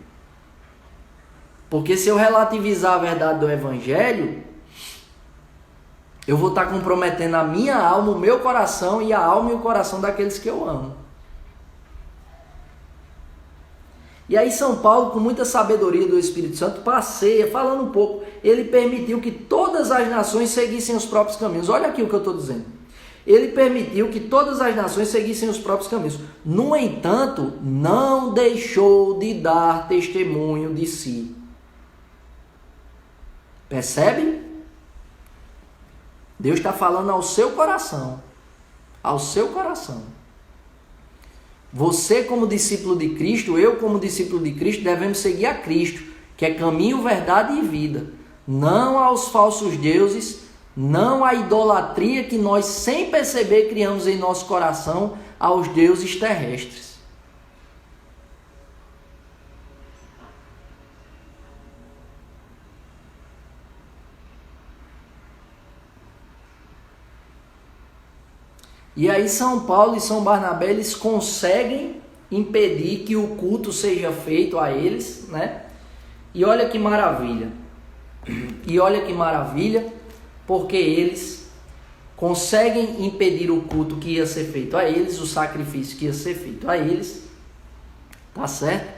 Porque se eu relativizar a verdade do Evangelho, eu vou estar comprometendo a minha alma, o meu coração e a alma e o coração daqueles que eu amo. E aí São Paulo, com muita sabedoria do Espírito Santo, passeia, falando um pouco, ele permitiu que todas as nações seguissem os próprios caminhos. Olha aqui o que eu estou dizendo. Ele permitiu que todas as nações seguissem os próprios caminhos. No entanto, não deixou de dar testemunho de si. Percebe? Deus está falando ao seu coração. Ao seu coração. Você como discípulo de Cristo, eu como discípulo de Cristo, devemos seguir a Cristo, que é caminho, verdade e vida. Não aos falsos deuses, não à idolatria que nós, sem perceber, criamos em nosso coração aos deuses terrestres. E aí São Paulo e São Barnabé, eles conseguem impedir que o culto seja feito a eles, né? E olha que maravilha. E olha que maravilha, porque eles conseguem impedir o culto que ia ser feito a eles, o sacrifício que ia ser feito a eles, tá certo?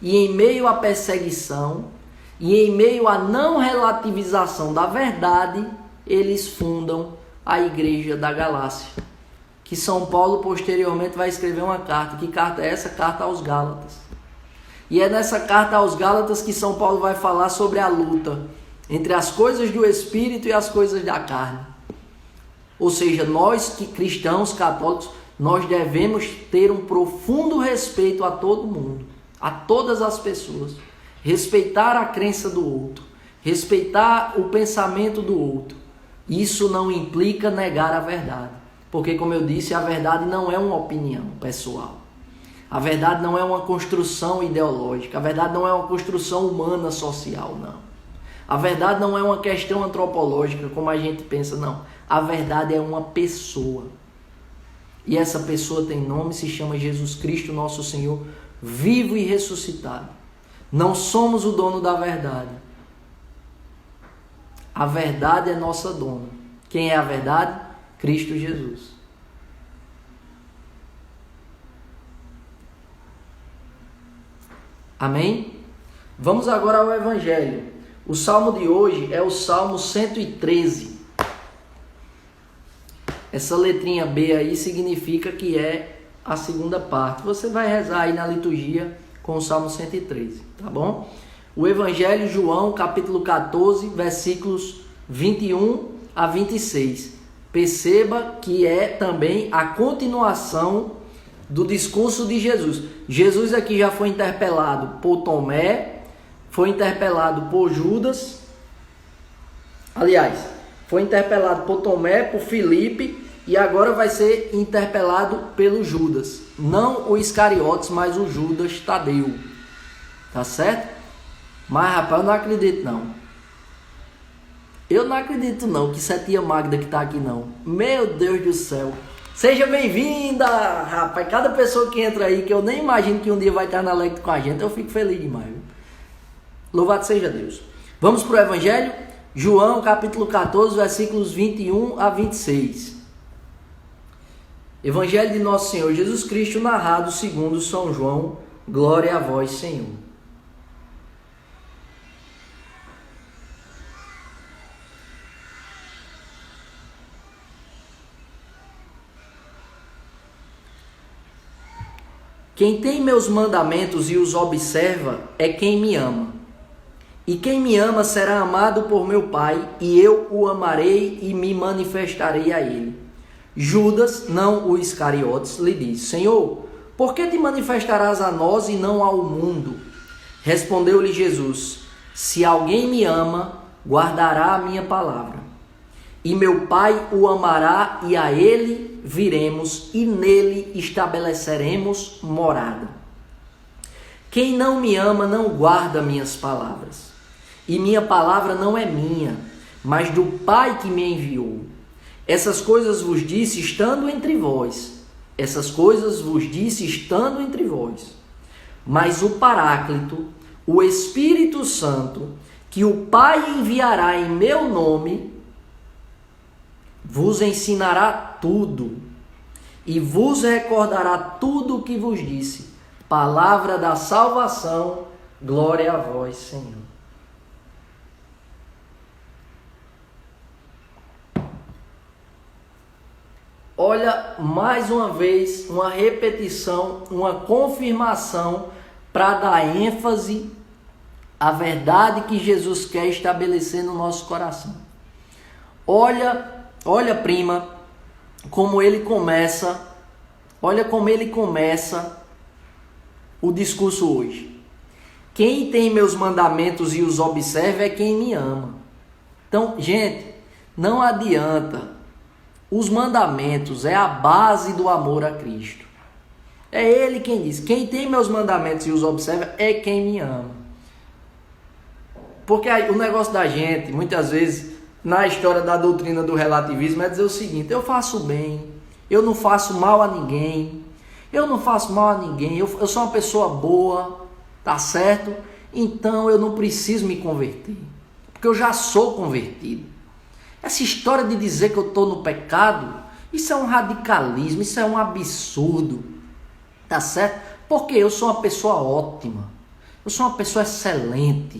E em meio à perseguição, e em meio à não relativização da verdade, eles fundam a Igreja da Galácia. Que São Paulo posteriormente vai escrever uma carta. Que carta é essa? Carta aos Gálatas. E é nessa carta aos Gálatas que São Paulo vai falar sobre a luta entre as coisas do Espírito e as coisas da carne. Ou seja, nós que cristãos católicos, nós devemos ter um profundo respeito a todo mundo, a todas as pessoas. Respeitar a crença do outro, respeitar o pensamento do outro. Isso não implica negar a verdade. Porque, como eu disse, a verdade não é uma opinião pessoal. A verdade não é uma construção ideológica. A verdade não é uma construção humana social, não. A verdade não é uma questão antropológica, como a gente pensa, não. A verdade é uma pessoa. E essa pessoa tem nome, se chama Jesus Cristo, nosso Senhor, vivo e ressuscitado. Não somos o dono da verdade. A verdade é nossa dona. Quem é a verdade? Cristo Jesus. Amém? Vamos agora ao Evangelho. O salmo de hoje é o Salmo 113. Essa letrinha B aí significa que é a segunda parte. Você vai rezar aí na liturgia com o Salmo 113, tá bom? O Evangelho, João, capítulo 14, versículos 21 a 26. Perceba que é também a continuação do discurso de Jesus. Jesus aqui já foi interpelado por Tomé, foi interpelado por Judas. Aliás, foi interpelado por Tomé, por Filipe e agora vai ser interpelado pelo Judas. Não o Iscariotes, mas o Judas Tadeu. Tá certo? Mas rapaz, eu não acredito não. Eu não acredito não que isso é tia Magda que tá aqui não. Meu Deus do céu. Seja bem-vinda, rapaz. Cada pessoa que entra aí, que eu nem imagino que um dia vai estar na Lecto com a gente, eu fico feliz demais. Viu? Louvado seja Deus. Vamos para o Evangelho? João, capítulo 14, versículos 21 a 26. Evangelho de Nosso Senhor Jesus Cristo, narrado segundo São João. Glória a vós, Senhor. Quem tem meus mandamentos e os observa é quem me ama. E quem me ama será amado por meu Pai, e eu o amarei e me manifestarei a ele. Judas, não o Iscariotes, lhe disse: Senhor, por que te manifestarás a nós e não ao mundo? Respondeu-lhe Jesus: Se alguém me ama, guardará a minha palavra. E meu Pai o amará, e a ele viremos, e nele estabeleceremos morada. Quem não me ama não guarda minhas palavras. E minha palavra não é minha, mas do Pai que me enviou. Essas coisas vos disse estando entre vós. Essas coisas vos disse estando entre vós. Mas o Paráclito, o Espírito Santo, que o Pai enviará em meu nome, vos ensinará tudo e vos recordará tudo o que vos disse. Palavra da salvação, glória a vós, Senhor. olha, mais uma vez, uma repetição, uma confirmação para dar ênfase à verdade que Jesus quer estabelecer no nosso coração. Olha, prima, como ele começa o discurso hoje. Quem tem meus mandamentos e os observa é quem me ama. Então, gente, não adianta. Os mandamentos é a base do amor a Cristo. É ele quem diz: quem tem meus mandamentos e os observa é quem me ama. Porque aí, o negócio da gente, muitas vezes, na história da doutrina do relativismo, é dizer o seguinte: eu faço bem, eu não faço mal a ninguém, eu sou uma pessoa boa, tá certo? Então eu não preciso me converter, porque eu já sou convertido. Essa história de dizer que eu estou no pecado, isso é um radicalismo, isso é um absurdo, tá certo? Porque eu sou uma pessoa ótima, eu sou uma pessoa excelente,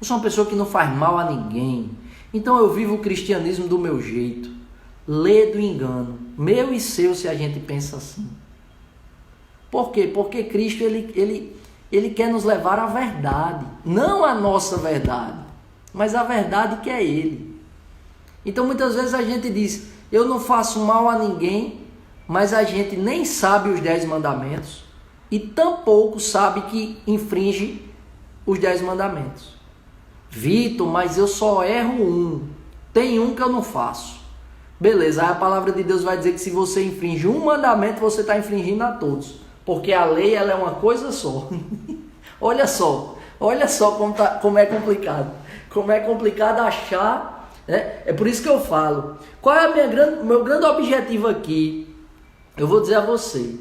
eu sou uma pessoa que não faz mal a ninguém. Então eu vivo o cristianismo do meu jeito, lê do engano, meu e seu, se a gente pensa assim. Por quê? Porque Cristo ele quer nos levar à verdade, não a nossa verdade, mas a verdade que é Ele. Então muitas vezes a gente diz: eu não faço mal a ninguém, mas a gente nem sabe os 10 mandamentos e tampouco sabe que infringe os 10 mandamentos. Vitor, mas eu só erro um, tem um que eu não faço. Beleza, aí a palavra de Deus vai dizer que se você infringe um mandamento, você está infringindo a todos, porque a lei ela é uma coisa só. Olha só como é complicado. Como é complicado achar, né? É por isso que eu falo. Qual é meu grande objetivo aqui? Eu vou dizer a você.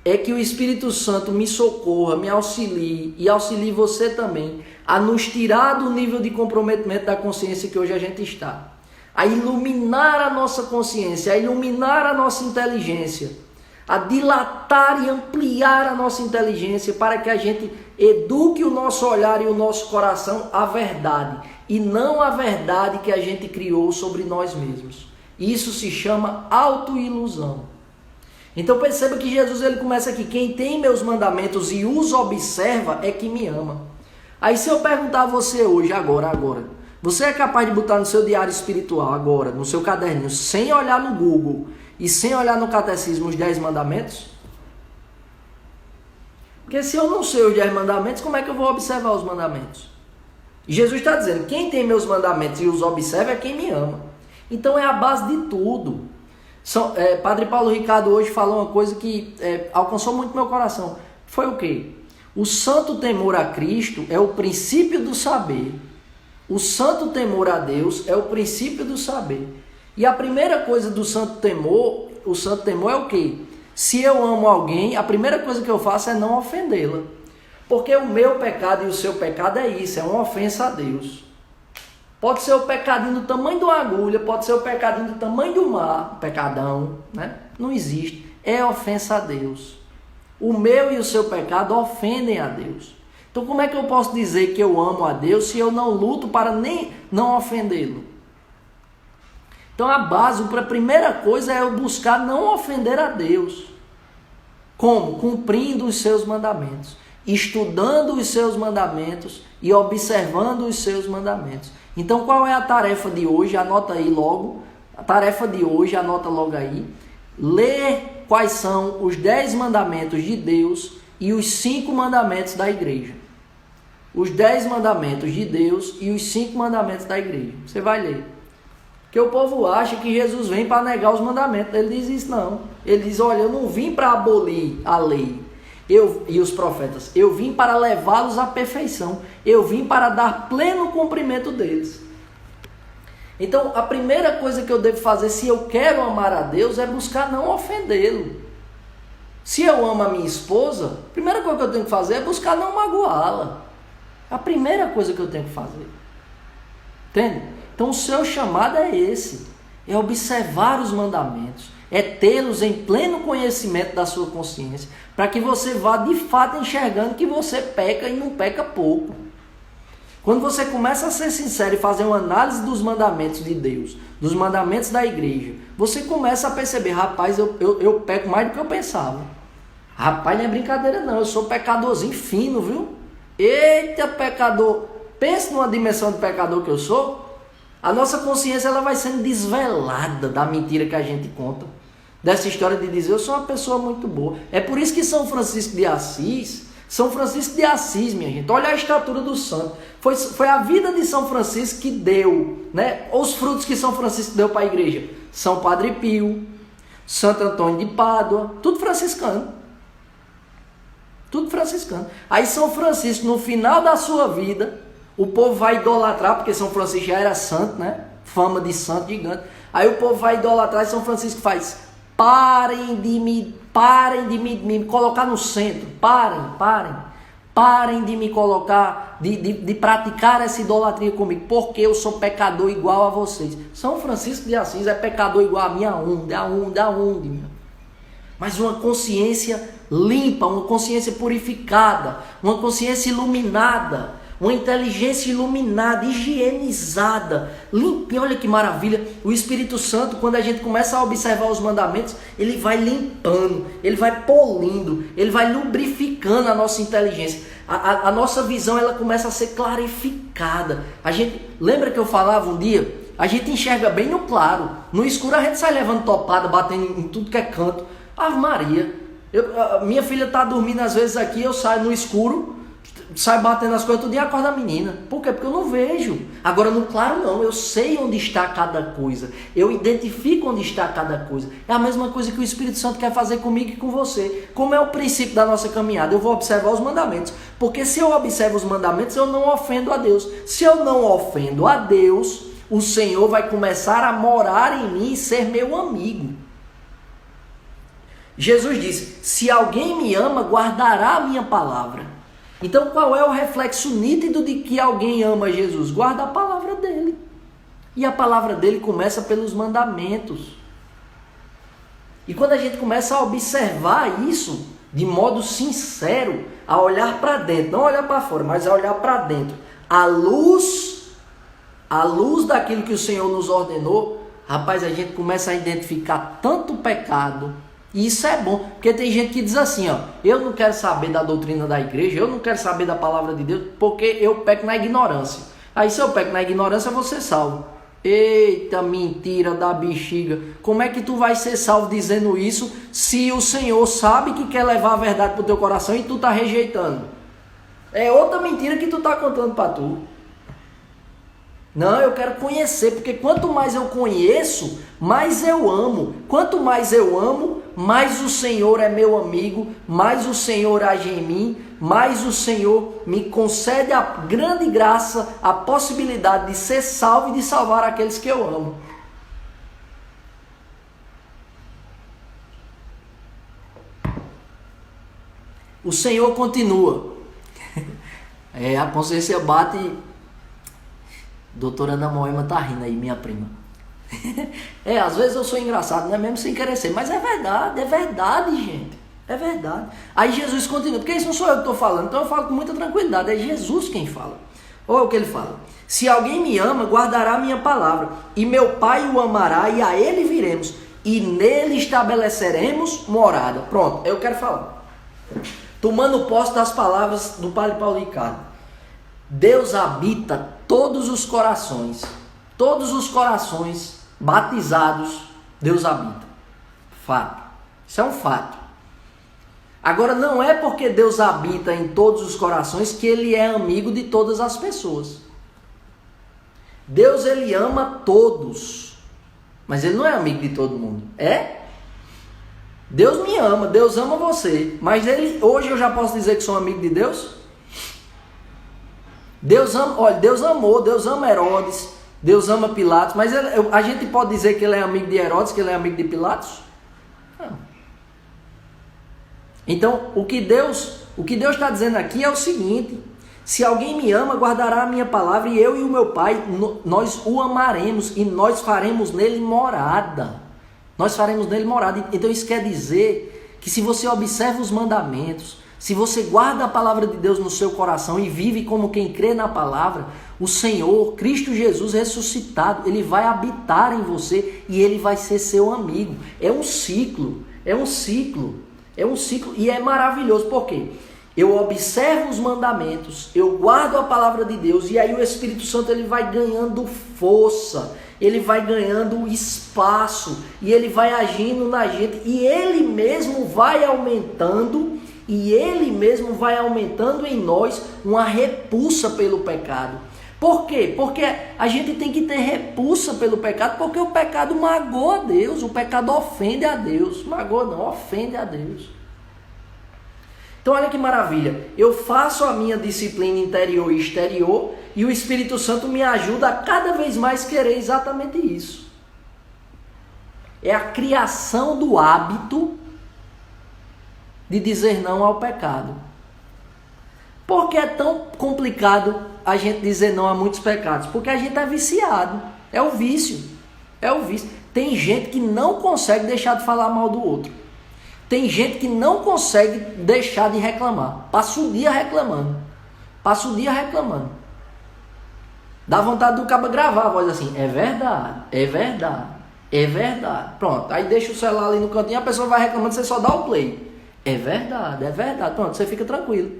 É que o Espírito Santo me socorra, me auxilie e auxilie você também a nos tirar do nível de comprometimento da consciência que hoje a gente está. A iluminar a nossa consciência, a iluminar a nossa inteligência, a dilatar e ampliar a nossa inteligência para que a gente eduque o nosso olhar e o nosso coração à verdade e não à verdade que a gente criou sobre nós mesmos. Isso se chama autoilusão. Então perceba que Jesus ele começa aqui: quem tem meus mandamentos e os observa é que me ama. Aí se eu perguntar a você hoje, agora, você é capaz de botar no seu diário espiritual agora, no seu caderninho, sem olhar no Google e sem olhar no catecismo os 10 mandamentos? Porque se eu não sei os 10 mandamentos, como é que eu vou observar os mandamentos? Jesus está dizendo: quem tem meus mandamentos e os observa é quem me ama. Então é a base de tudo. Padre Paulo Ricardo hoje falou uma coisa que alcançou muito meu coração. Foi o quê? O santo temor a Cristo é o princípio do saber. O santo temor a Deus é o princípio do saber. E a primeira coisa do santo temor, o santo temor é o quê? Se eu amo alguém, a primeira coisa que eu faço é não ofendê-la. Porque o meu pecado e o seu pecado é isso, é uma ofensa a Deus. Pode ser o pecadinho do tamanho de uma agulha, pode ser o pecadinho do tamanho do mar, pecadão, né? Não existe, é ofensa a Deus. O meu e o seu pecado ofendem a Deus. Então como é que eu posso dizer que eu amo a Deus se eu não luto para nem não ofendê-lo? Então a base, a primeira coisa é eu buscar não ofender a Deus. Como? Cumprindo os seus mandamentos, estudando os seus mandamentos e observando os seus mandamentos. Então qual é a tarefa de hoje? Anota aí logo. A tarefa de hoje, anota logo aí. Ler quais são os 10 mandamentos de Deus e os 5 mandamentos da igreja. Os 10 mandamentos de Deus e os 5 mandamentos da igreja. Você vai ler. Porque o povo acha que Jesus vem para negar os mandamentos. Ele diz isso não. Ele diz: olha, eu não vim para abolir a lei e os profetas. Eu vim para levá-los à perfeição. Eu vim para dar pleno cumprimento deles. Então, a primeira coisa que eu devo fazer, se eu quero amar a Deus, é buscar não ofendê-lo. Se eu amo a minha esposa, a primeira coisa que eu tenho que fazer é buscar não magoá-la. A primeira coisa que eu tenho que fazer. Entende? Então, o seu chamado é esse. É observar os mandamentos. É tê-los em pleno conhecimento da sua consciência. Para que você vá, de fato, enxergando que você peca e não peca pouco. Quando você começa a ser sincero e fazer uma análise dos mandamentos de Deus, dos mandamentos da igreja, você começa a perceber, rapaz, eu peco mais do que eu pensava. Rapaz, não é brincadeira não, eu sou pecadorzinho fino, viu? Eita, pecador! Pense numa dimensão de pecador que eu sou. A nossa consciência ela vai sendo desvelada da mentira que a gente conta. Dessa história de dizer, eu sou uma pessoa muito boa. É por isso que São Francisco de Assis, minha gente, olha a estatura do santo. Foi a vida de São Francisco que deu, né? Os frutos que São Francisco deu para a igreja. São Padre Pio, Santo Antônio de Pádua, tudo franciscano. Tudo franciscano. Aí São Francisco, no final da sua vida, o povo vai idolatrar, porque São Francisco já era santo, né? Fama de santo gigante. Aí o povo vai idolatrar e São Francisco faz: parem de me colocar no centro. Parem de me colocar, de praticar essa idolatria comigo, porque eu sou pecador igual a vocês. São Francisco de Assis é pecador igual a mim aonde, meu? Mas uma consciência limpa, uma consciência purificada, uma consciência iluminada, uma inteligência iluminada, higienizada, limpinha. Olha que maravilha. O Espírito Santo, quando a gente começa a observar os mandamentos, ele vai limpando, ele vai polindo, ele vai lubrificando a nossa inteligência. A nossa visão ela começa a ser clarificada. A gente, lembra que eu falava um dia? A gente enxerga bem no claro. No escuro a gente sai levando topada, batendo em tudo que é canto. Ave Maria. Minha filha está dormindo às vezes aqui, eu saio no escuro, sai batendo as coisas tudo e acorda a menina. Por quê? Porque eu não vejo. Agora no claro não, eu sei onde está cada coisa. Eu identifico onde está cada coisa. É a mesma coisa que o Espírito Santo quer fazer comigo e com você. Como é o princípio da nossa caminhada? Eu vou observar os mandamentos. Porque se eu observo os mandamentos, eu não ofendo a Deus. Se eu não ofendo a Deus, o Senhor vai começar a morar em mim e ser meu amigo. Jesus disse: se alguém me ama, guardará a minha palavra. Então qual é o reflexo nítido de que alguém ama Jesus? Guarda a palavra dele. E a palavra dele começa pelos mandamentos. E quando a gente começa a observar isso de modo sincero, a olhar para dentro, não olhar para fora, mas a olhar para dentro, à luz daquilo que o Senhor nos ordenou, rapaz, a gente começa a identificar tanto pecado. E isso é bom, porque tem gente que diz assim, ó, eu não quero saber da doutrina da igreja, eu não quero saber da palavra de Deus, porque eu peco na ignorância. Aí se eu peco na ignorância, eu vou ser salvo. Eita mentira da bexiga, como é que tu vai ser salvo dizendo isso, se o Senhor sabe que quer levar a verdade pro teu coração e tu tá rejeitando? É outra mentira que tu tá contando para tu. Não, eu quero conhecer, porque quanto mais eu conheço, mais eu amo. Quanto mais eu amo, mais o Senhor é meu amigo, mais o Senhor age em mim, mais o Senhor me concede a grande graça, a possibilidade de ser salvo e de salvar aqueles que eu amo. O Senhor continua. A consciência bate. Doutora Ana Moema tá rindo aí, minha prima. Às vezes eu sou engraçado, não é mesmo sem querer ser, mas é verdade, gente. É verdade. Aí Jesus continua, porque isso não sou eu que estou falando, então eu falo com muita tranquilidade, é Jesus quem fala. Olha o que ele fala: se alguém me ama, guardará a minha palavra, e meu Pai o amará, e a ele viremos, e nele estabeleceremos morada. Pronto, eu quero falar. Tomando posse das palavras do Padre Paulo Ricardo. Deus habita todos os corações batizados, Deus habita. Fato. Isso é um fato. Agora, não é porque Deus habita em todos os corações que ele é amigo de todas as pessoas. Deus, ele ama todos, mas ele não é amigo de todo mundo. Deus me ama, Deus ama você, mas hoje eu já posso dizer que sou amigo de Deus? Deus ama Herodes, Deus ama Pilatos, mas a gente pode dizer que ele é amigo de Herodes, que ele é amigo de Pilatos? Não. Então, o que Deus está dizendo aqui é o seguinte: se alguém me ama, guardará a minha palavra, e eu e o meu Pai, nós o amaremos, e nós faremos nele morada. Então isso quer dizer que se você observa os mandamentos, Se você guarda a palavra de Deus no seu coração e vive como quem crê na palavra, o Senhor, Cristo Jesus ressuscitado, Ele vai habitar em você e Ele vai ser seu amigo. É um ciclo, é um ciclo, é um ciclo e é maravilhoso. Por quê? Eu observo os mandamentos, eu guardo a palavra de Deus e aí o Espírito Santo ele vai ganhando força, ele vai ganhando espaço e ele vai agindo na gente e ele mesmo vai aumentando em nós uma repulsa pelo pecado. Por quê? Porque a gente tem que ter repulsa pelo pecado, porque o pecado magoa a Deus, o pecado ofende a Deus. Magoa não, ofende a Deus. Então olha que maravilha, eu faço a minha disciplina interior e exterior e o Espírito Santo me ajuda a cada vez mais querer exatamente isso. É a criação do hábito de dizer não ao pecado. Por que é tão complicado a gente dizer não a muitos pecados? Porque a gente é viciado, é o vício, Tem gente que não consegue deixar de falar mal do outro. Tem gente que não consegue deixar de reclamar. Passa o dia reclamando. Dá vontade do cabo gravar a voz assim. É verdade. Pronto. Aí deixa o celular ali no cantinho, a pessoa vai reclamando, você só dá o play. É verdade. Pronto, você fica tranquilo.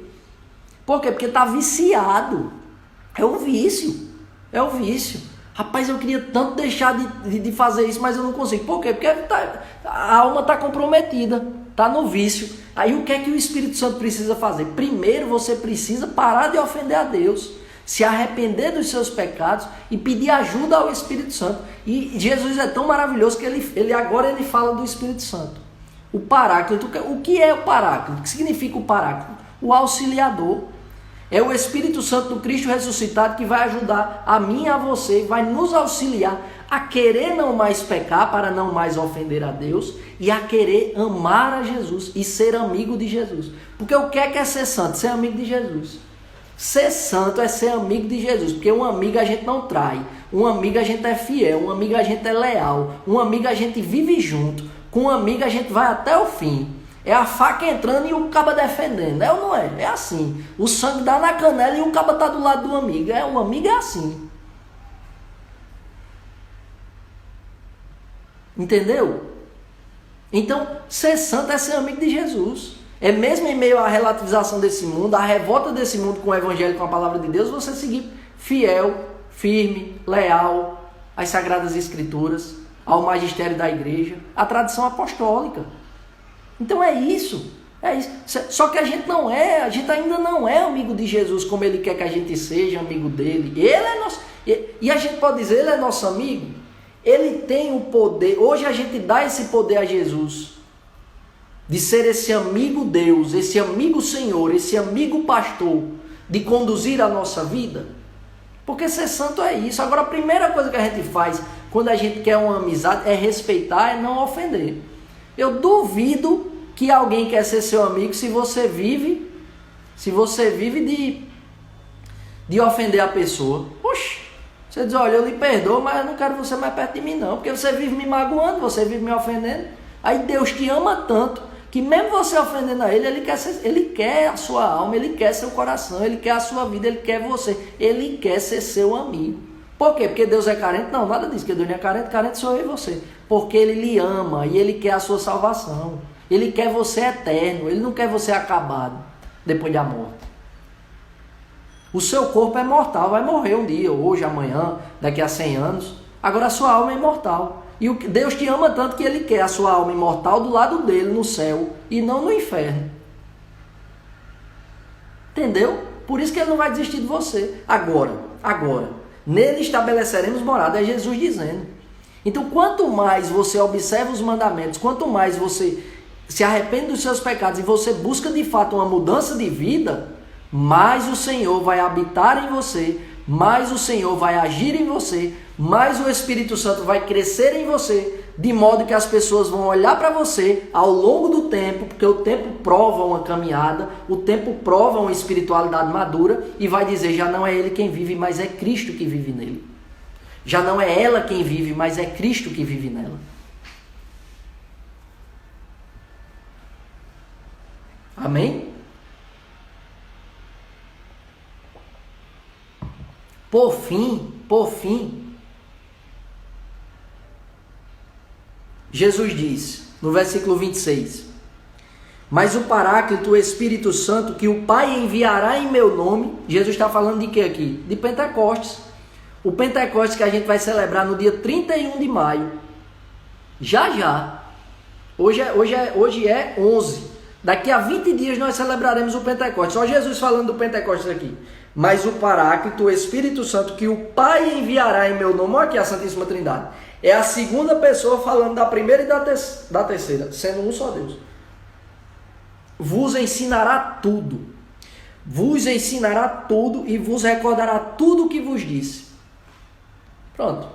Por quê? Porque está viciado. É o vício. Rapaz, eu queria tanto deixar de fazer isso, mas eu não consigo. Por quê? Porque a alma está comprometida, está no vício. Aí o que é que o Espírito Santo precisa fazer? Primeiro você precisa parar de ofender a Deus, se arrepender dos seus pecados e pedir ajuda ao Espírito Santo. E Jesus é tão maravilhoso que ele agora fala do Espírito Santo. O Paráclito. O que é o Paráclito? O que significa o Paráclito? O auxiliador. É o Espírito Santo do Cristo ressuscitado que vai ajudar a mim e a você, vai nos auxiliar a querer não mais pecar para não mais ofender a Deus e a querer amar a Jesus e ser amigo de Jesus. Porque o que é ser santo? Ser amigo de Jesus. Ser santo é ser amigo de Jesus, porque um amigo a gente não trai, um amigo a gente é fiel, um amigo a gente é leal, um amigo a gente vive junto, com um amigo a gente vai até o fim. É a faca entrando e o caba defendendo. É ou não é? É assim. O sangue dá na canela e o caba está do lado do amigo. O amigo é assim. Entendeu? Então, ser santo é ser amigo de Jesus. É mesmo em meio à relativização desse mundo, à revolta desse mundo com o evangelho, com a palavra de Deus, você seguir fiel, firme, leal às Sagradas Escrituras, ao magistério da igreja, à tradição apostólica. Então é isso. Só que a gente ainda não é amigo de Jesus como Ele quer que a gente seja amigo dele. Ele é nosso, e a gente pode dizer, Ele é nosso amigo. Ele tem o poder, hoje a gente dá esse poder a Jesus, de ser esse amigo Deus, esse amigo Senhor, esse amigo pastor, de conduzir a nossa vida. Porque ser santo é isso. Agora a primeira coisa que a gente faz quando a gente quer uma amizade é respeitar e não ofender. Eu duvido que alguém quer ser seu amigo se você vive de ofender a pessoa. Oxe, você diz, olha, eu lhe perdoo, mas eu não quero você mais perto de mim não, porque você vive me magoando, você vive me ofendendo. Aí Deus te ama tanto, que mesmo você ofendendo a Ele, Ele quer a sua alma, Ele quer seu coração, Ele quer a sua vida, Ele quer você, Ele quer ser seu amigo. Por quê? Porque Deus é carente? Não, nada disso, porque Deus não é carente, carente sou eu e você. Porque Ele lhe ama e Ele quer a sua salvação. Ele quer você eterno, Ele não quer você acabado depois da morte. O seu corpo é mortal, vai morrer um dia, hoje, amanhã, daqui a 100 anos. Agora a sua alma é imortal. E Deus te ama tanto que Ele quer a sua alma imortal do lado dele, no céu, e não no inferno. Entendeu? Por isso que Ele não vai desistir de você. Agora, nele estabeleceremos morada, é Jesus dizendo. Então, quanto mais você observa os mandamentos, quanto mais você se arrepende dos seus pecados e você busca de fato uma mudança de vida, mais o Senhor vai habitar em você, mais o Senhor vai agir em você, mais o Espírito Santo vai crescer em você, de modo que as pessoas vão olhar para você ao longo do tempo, porque o tempo prova uma caminhada, o tempo prova uma espiritualidade madura, e vai dizer, já não é ele quem vive, mas é Cristo que vive nele. Já não é ela quem vive, mas é Cristo que vive nela. Amém? Por fim, Jesus diz, no versículo 26, mas o Paráclito, o Espírito Santo, que o Pai enviará em meu nome, Jesus está falando de quê aqui? De Pentecostes. O Pentecostes que a gente vai celebrar no dia 31 de maio. Já. Hoje é 11. Daqui a 20 dias nós celebraremos o Pentecostes. Só Jesus falando do Pentecostes aqui. Mas o Paráclito, o Espírito Santo, que o Pai enviará em meu nome, olha aqui a Santíssima Trindade. É a segunda pessoa falando da primeira e da terceira, sendo um só Deus. Vos ensinará tudo. Vos ensinará tudo e vos recordará tudo o que vos disse. Pronto.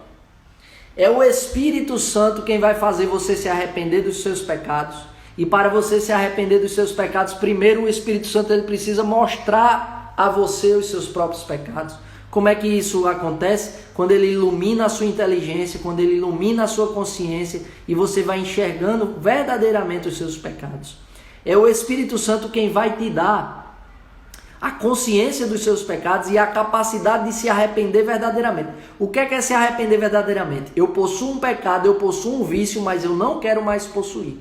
É o Espírito Santo quem vai fazer você se arrepender dos seus pecados. E para você se arrepender dos seus pecados, primeiro o Espírito Santo ele precisa mostrar a você os seus próprios pecados. Como é que isso acontece? Quando ele ilumina a sua inteligência, quando ele ilumina a sua consciência e você vai enxergando verdadeiramente os seus pecados. É o Espírito Santo quem vai te dar a consciência dos seus pecados e a capacidade de se arrepender verdadeiramente. O que é se arrepender verdadeiramente? Eu possuo um pecado, eu possuo um vício, mas eu não quero mais possuir.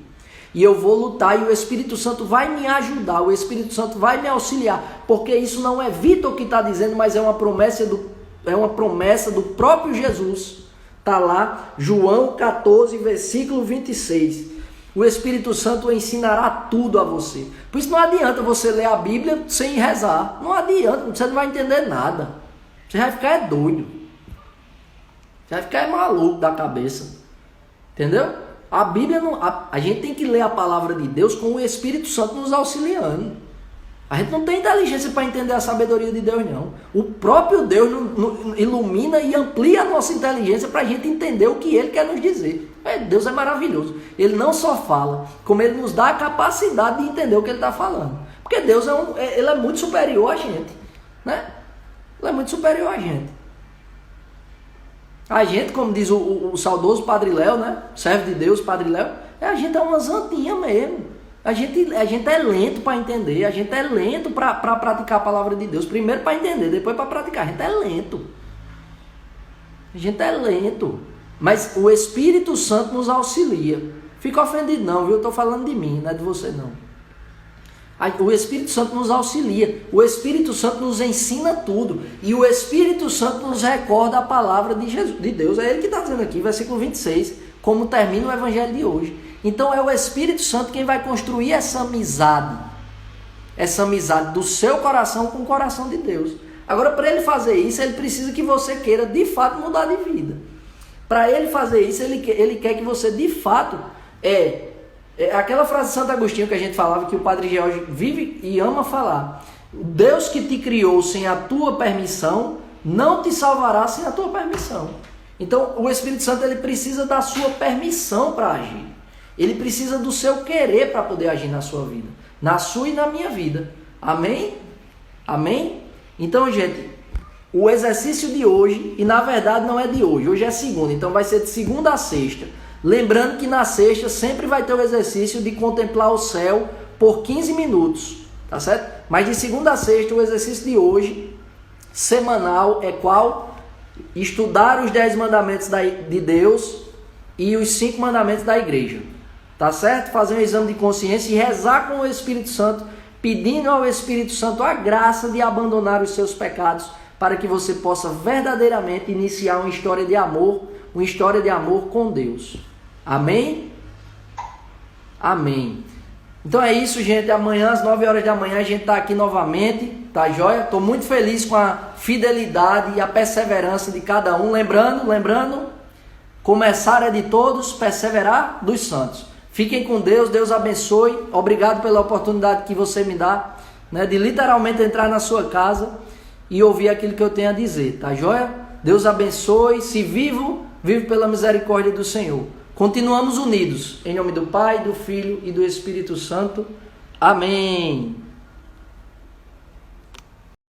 E eu vou lutar e o Espírito Santo vai me ajudar, o Espírito Santo vai me auxiliar, porque isso não é Vitor que está dizendo, mas é uma promessa do próprio Jesus. Está lá, João 14, versículo 26. O Espírito Santo ensinará tudo a você. Por isso não adianta você ler a Bíblia sem rezar. Não adianta, você não vai entender nada. Você vai ficar doido. Você vai ficar maluco da cabeça. Entendeu? A Bíblia não... A gente tem que ler a palavra de Deus com o Espírito Santo nos auxiliando. A gente não tem inteligência para entender a sabedoria de Deus, não. O próprio Deus ilumina e amplia a nossa inteligência para a gente entender o que Ele quer nos dizer. Deus é maravilhoso. Ele não só fala, como Ele nos dá a capacidade de entender o que Ele está falando. Porque Deus Ele é muito superior a gente. Né? Ele é muito superior a gente. A gente, como diz o saudoso Padre Léo, né? Servo de Deus, Padre Léo, a gente é uma zantinha mesmo. A gente é lento para entender, a gente é lento para praticar a palavra de Deus. Primeiro para entender, depois para praticar. A gente é lento. A gente é lento. Mas o Espírito Santo nos auxilia. Fica ofendido não, viu? Eu estou falando de mim, não é de você não. O Espírito Santo nos auxilia. O Espírito Santo nos ensina tudo. E o Espírito Santo nos recorda a palavra de Jesus, de Deus. É ele que está dizendo aqui, versículo 26, como termina o Evangelho de hoje. Então é o Espírito Santo quem vai construir essa amizade do seu coração com o coração de Deus. Agora, para ele fazer isso, ele precisa que você queira de fato mudar de vida. Para ele fazer isso, ele quer que você de fato aquela frase de Santo Agostinho que a gente falava, que o Padre George vive e ama falar: Deus que te criou sem a tua permissão não te salvará sem a tua permissão. Então o Espírito Santo ele precisa da sua permissão para agir. Ele precisa do seu querer para poder agir na sua vida, na sua e na minha vida. Amém? Amém? Então, gente, o exercício de hoje, e na verdade não é de hoje é segunda, então vai ser de segunda a sexta. Lembrando que na sexta sempre vai ter o exercício de contemplar o céu por 15 minutos, tá certo? Mas de segunda a sexta, o exercício de hoje, semanal, é qual? Estudar os 10 mandamentos de Deus e os 5 mandamentos da igreja. Tá certo? Fazer um exame de consciência e rezar com o Espírito Santo, pedindo ao Espírito Santo a graça de abandonar os seus pecados, para que você possa verdadeiramente iniciar uma história de amor com Deus. Amém? Amém. Então é isso, gente. Amanhã, às 9 horas da manhã, a gente está aqui novamente, tá joia? Estou muito feliz com a fidelidade e a perseverança de cada um. Lembrando, começar é de todos, perseverar dos santos. Fiquem com Deus, Deus abençoe. Obrigado pela oportunidade que você me dá, né, de literalmente entrar na sua casa e ouvir aquilo que eu tenho a dizer, tá joia? Deus abençoe. Se vivo pela misericórdia do Senhor. Continuamos unidos, em nome do Pai, do Filho e do Espírito Santo. Amém.